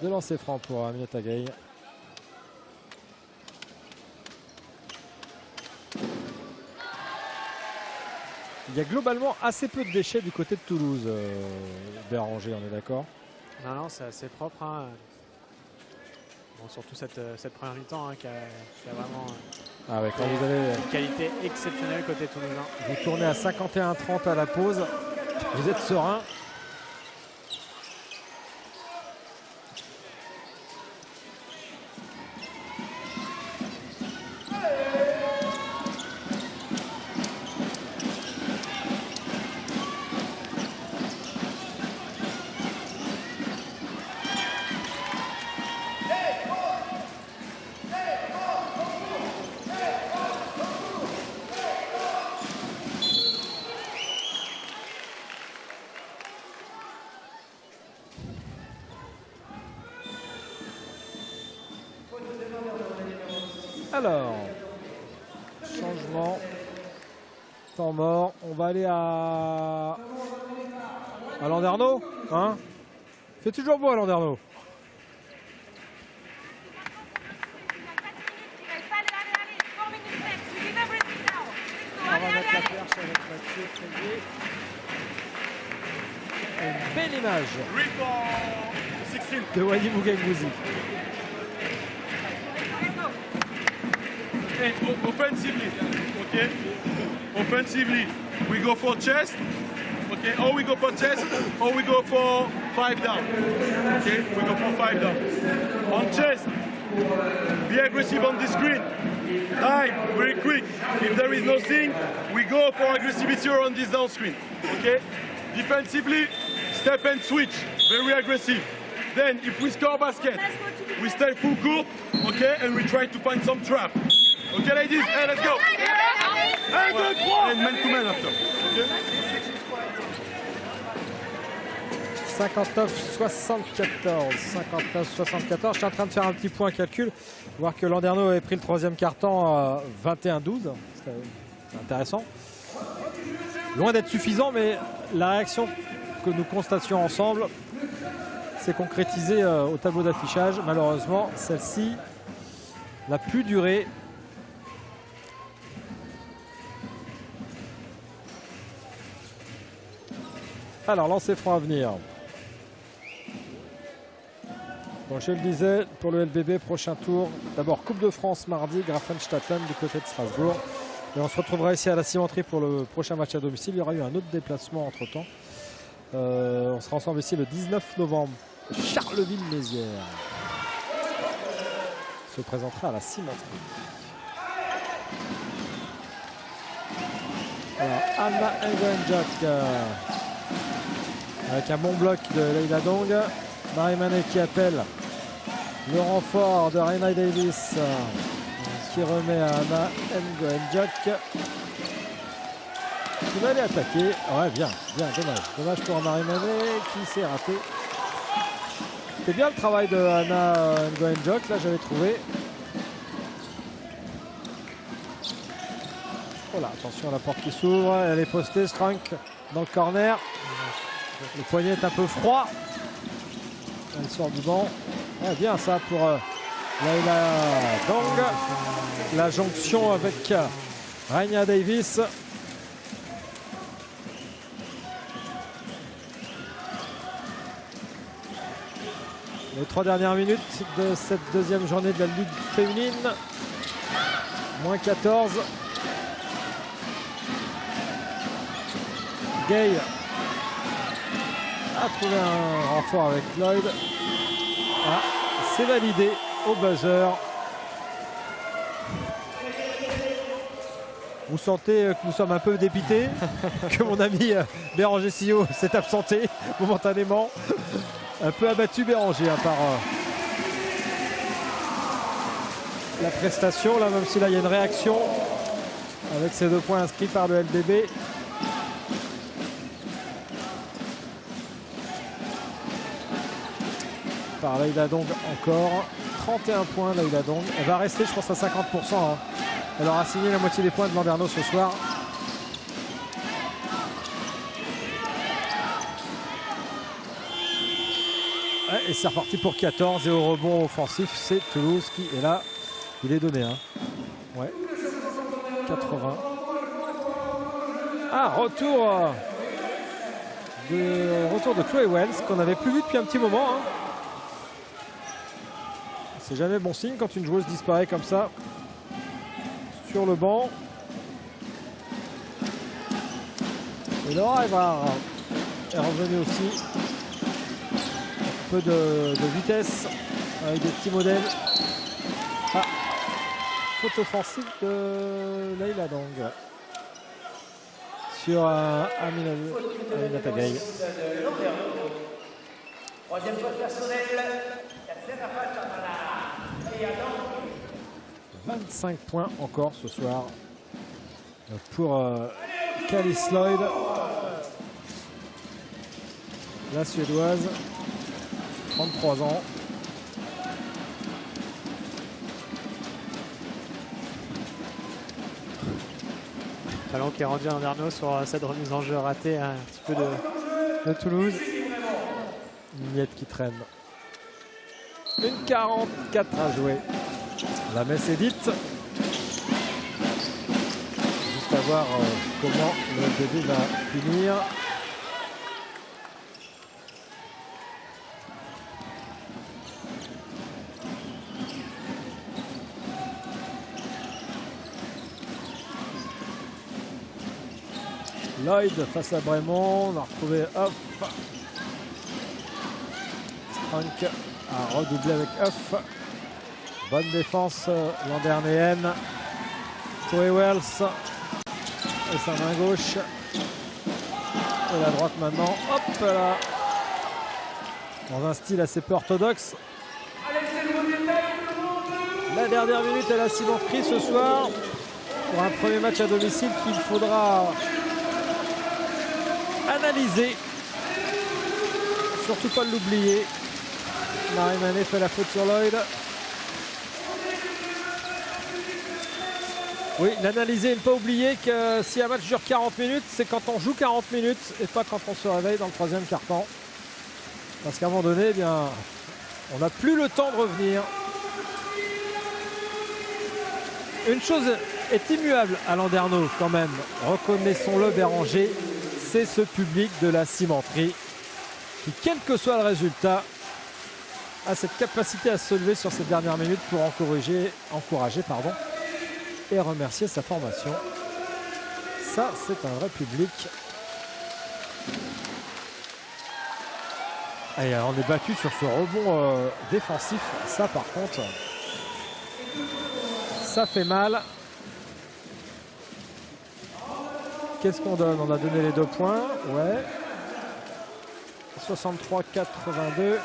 De lancer franc pour Aminata Gay. Il y a globalement assez peu de déchets du côté de Toulouse, Béranger, on est d'accord? Non, c'est assez propre. Hein. Bon, surtout cette première mi-temps hein, qui a vraiment quand vous avez une qualité exceptionnelle côté toulousain. Vous tournez à 51-30 à la pause. Vous êtes serein. Alors, changement, temps mort, on va aller à Landerneau, hein? C'est toujours beau à Landerneau. On va mettre la perche avec Mathieu Tréguier. Une belle image de Wani Mugengouzi. Offensively, okay? Offensively, we go for chest, okay? Or we go for chest, or we go for 5 down, okay? We go for 5 down. On chest, be aggressive on the screen. Dive very quick. If there is nothing, we go for aggressivity on this down screen, okay? Defensively, step and switch, very aggressive. Then, if we score basket, we stay full court, okay? And we try to find some trap. Ok ladies, hey, let's go. 1, 2, 3. And man to man after. Okay. 59-74. Je suis en train de faire un petit point calcul. Voir que Landerneau avait pris le troisième carton 21-12. C'est intéressant. Loin d'être suffisant, mais la réaction que nous constations ensemble s'est concrétisée au tableau d'affichage. Malheureusement, celle-ci n'a plus duré. Alors, lancer franc à venir. Bon, je le disais, pour le LBB, prochain tour. D'abord, Coupe de France mardi, Grafenstatten du côté de Strasbourg. Et on se retrouvera ici à la cimenterie pour le prochain match à domicile. Il y aura eu un autre déplacement entre-temps. On sera ensemble ici le 19 novembre. Charleville-Mézières se présentera à la cimenterie. Alors, Anna Nguyen-Jack. Avec un bon bloc de Leila Dong. Marie-Mané qui appelle le renfort de Raina Davis qui remet à Anna Nguyen-Jack qui va aller attaquer. Ouais, bien, dommage. Dommage pour Marie-Mané qui s'est raté. C'était bien le travail de Anna Nguyen-Jack, là j'avais trouvé. Voilà, attention à la porte qui s'ouvre, elle est postée, Strunk dans le corner. Le poignet est un peu froid. Elle sort du banc. Ah, bien ça pour Leila Dong. La jonction avec Raina Davis. Les 3 dernières minutes de cette deuxième journée de la Ligue féminine. Moins 14. Gay a trouvé un renfort avec Lloyd. Ah, c'est validé au buzzer. Vous sentez que nous sommes un peu dépités, que mon ami Béranger Sillot s'est absenté momentanément. Un peu abattu Béranger par la prestation, là, même si là il y a une réaction avec ces 2 points inscrits par le LDB. Par Leïla Dong encore. 31 points Leïla Dong. Elle va rester je pense à 50%. Hein. Elle aura signé la moitié des points de Landerneau ce soir. Ouais, et c'est reparti pour 14 et au rebond offensif c'est Toulouse qui est là. Il est donné. Hein. Ouais. 80. Ah, retour de Chloé Wells qu'on n'avait plus vu depuis un petit moment. Hein. C'est jamais bon signe quand une joueuse disparaît comme ça sur le banc. Et Laura Evrard est revenue aussi. Un peu de vitesse avec des petits modèles. Ah, faute offensive de Leïla Dong sur Aminata Gaye. Troisième faute personnelle. 25 points encore ce soir pour Callis Lloyd, la Suédoise, 33 ans. Talon qui est rendu à Landerneau sur cette remise en jeu ratée un petit peu de Toulouse. Une miette qui traîne. Une 44 à jouer. La messe est dite. Juste à voir comment le début va finir. Lloyd face à Bremont. On a retrouvé Hoff. Strunk a redoublé avec Hoff. Bonne défense landernéenne. Chloé Wells et sa main gauche. Et la droite maintenant. Hop là. Dans un style assez peu orthodoxe. La dernière minute à la cimenterie ce soir. Pour un premier match à domicile qu'il faudra analyser. Surtout pas l'oublier. Marie Manet fait la faute sur Lloyd. Oui, l'analyser et ne pas oublier que si un match dure 40 minutes, c'est quand on joue 40 minutes et pas quand on se réveille dans le troisième quart-temps. Parce qu'à un moment donné, eh bien, on n'a plus le temps de revenir. Une chose est immuable à Landerneau quand même, reconnaissons-le Béranger, c'est ce public de la cimenterie qui, quel que soit le résultat, a cette capacité à se lever sur ces dernières minutes pour encourager et remercier sa formation. Ça, c'est un vrai public. Et on est battu sur ce rebond défensif. Ça, par contre, ça fait mal. Qu'est-ce qu'on donne? On a donné les 2 points. Ouais. 63-82.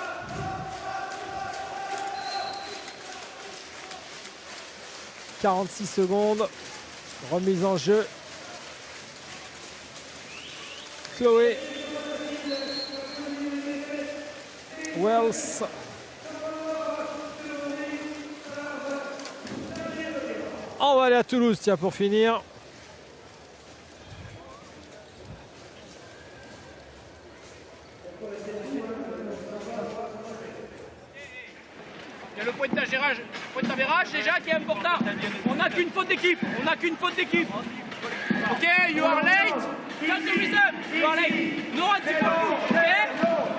« 46 secondes. Remise en jeu. Chloé Wells. On va aller à Toulouse, tiens, pour finir. Il y a le point d'avérage déjà qui est important. On n'a qu'une faute d'équipe. On n'a qu'une faute d'équipe. Ok, you are late. That's the reason. You are late. No anti-ball. Ok.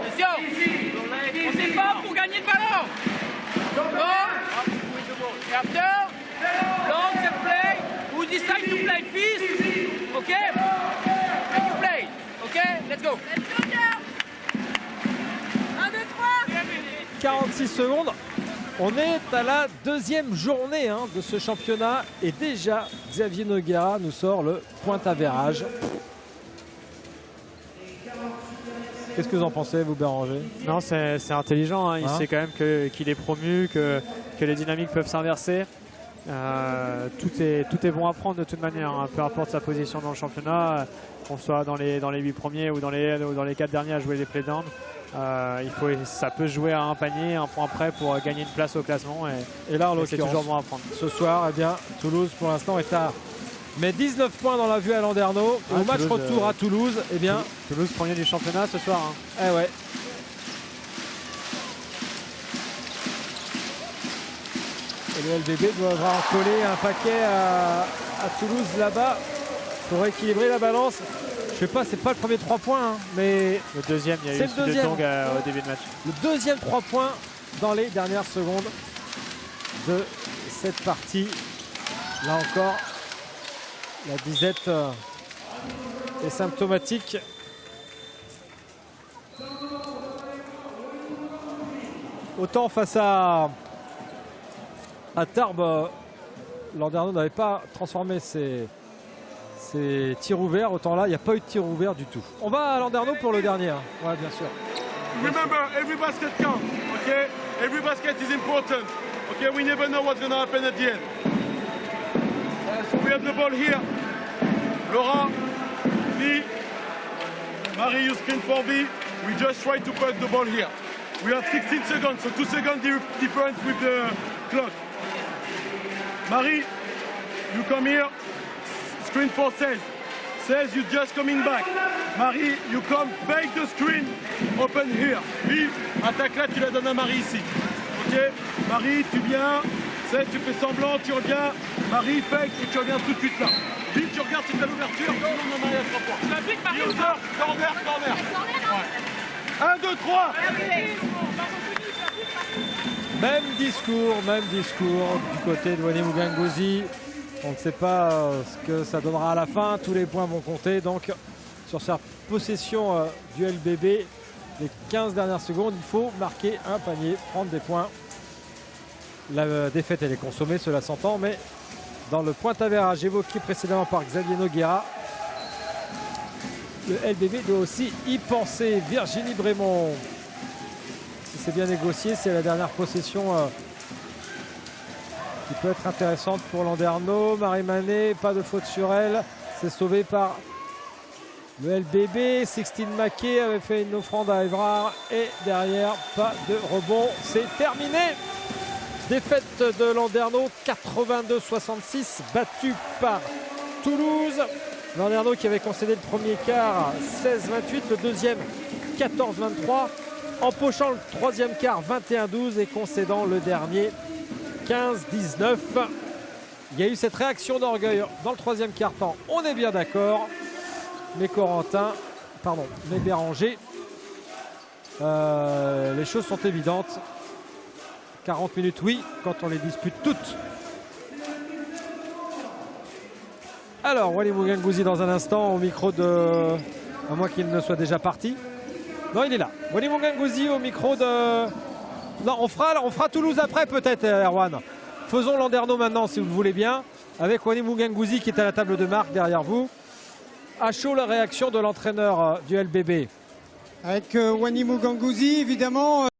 Attention. On n'est pas pour gagner le ballon. Bon. Et after, long set play. We decide to play fist. Ok. And you play. Ok. Let's go. 1, 2, 3. 46 secondes. On est à la deuxième journée de ce championnat et déjà Xavier Noguera nous sort le point avérage. Qu'est-ce que vous en pensez, vous, Béranger? Non, c'est intelligent. Il sait quand même qu'il est promu, que les dynamiques peuvent s'inverser. Tout est bon à prendre de toute manière, peu importe sa position dans le championnat, qu'on soit dans les 8 premiers ou dans les 4 derniers à jouer les playdowns. Ça peut jouer à un panier, un point près pour gagner une place au classement. Et là, en l'occurrence, c'est toujours bon à prendre. Ce soir, eh bien, Toulouse, pour l'instant, est à 19 points dans la vue à Landerneau. Au match Toulouse, retour à Toulouse, eh bien, Toulouse premier du championnat ce soir. Eh ouais. Et le LBB doit avoir collé un paquet à Toulouse là-bas pour équilibrer la balance. Je sais pas, c'est pas le premier 3 points, mais le deuxième, il y a eu le deuxième au début de match. Le deuxième 3 points dans les dernières secondes de cette partie. Là encore, la disette est symptomatique. Autant face à Tarbes, Landerneau n'avait pas transformé ses tirs ouverts, autant là il n'y a pas eu de tir ouvert du tout. On va à Landerneau pour le dernier. Ouais, bien sûr. Remember, every basket counts, okay? Every basket is important. Okay, we never know what's going to happen at the end. So we have the ball here. Laurent, B, Marie, you screen for B. We just try to put the ball here. We have 16 seconds, so 2 seconds difference with the clock. Marie, you come here. Screen for Cez. Cez, you just coming back. Marie, you come, fake the screen, open here. Vive, attaque là, tu la donnes à Marie ici. Ok, Marie, tu viens. Cez, tu fais semblant, tu reviens. Marie, fake, et tu reviens tout de suite là. Vive, tu regardes si tu as l'ouverture. Non, Marie, à 3 points. La pique, Marie, Corner. Ouais. 1, 2, 3. Même discours du côté de Wanemou Ganguzi. On ne sait pas ce que ça donnera à la fin. Tous les points vont compter. Donc, sur sa possession du LBB, les 15 dernières secondes, il faut marquer un panier, prendre des points. La défaite, elle est consommée, cela s'entend. Mais dans le point avérage évoqué précédemment par Xavier Noguera, le LBB doit aussi y penser. Virginie Brémond, si c'est bien négocié, c'est la dernière possession qui peut être intéressante pour Landerneau. Marie Manet, pas de faute sur elle. C'est sauvé par le LBB. Sixtine Maquet avait fait une offrande à Évrard. Et derrière, pas de rebond. C'est terminé. Défaite de Landerneau, 82-66, battu par Toulouse. Landerneau qui avait concédé le premier quart, 16-28. Le deuxième, 14-23. Empochant le troisième quart, 21-12. Et concédant le dernier, 15-19. Il y a eu cette réaction d'orgueil dans le troisième quart-temps. On est bien d'accord. Mais Béranger, les choses sont évidentes. 40 minutes, oui, quand on les dispute toutes. Alors, Wanemou Ganguzi dans un instant au micro de... À moins qu'il ne soit déjà parti. Non, il est là. Wanemou Ganguzi au micro de... Non, on fera Toulouse après peut-être, Erwan. Faisons Landerneau maintenant, si vous le voulez bien. Avec Wanemou Ganguzi qui est à la table de marque derrière vous. À chaud, la réaction de l'entraîneur du LBB. Avec Wanemou Ganguzi, évidemment.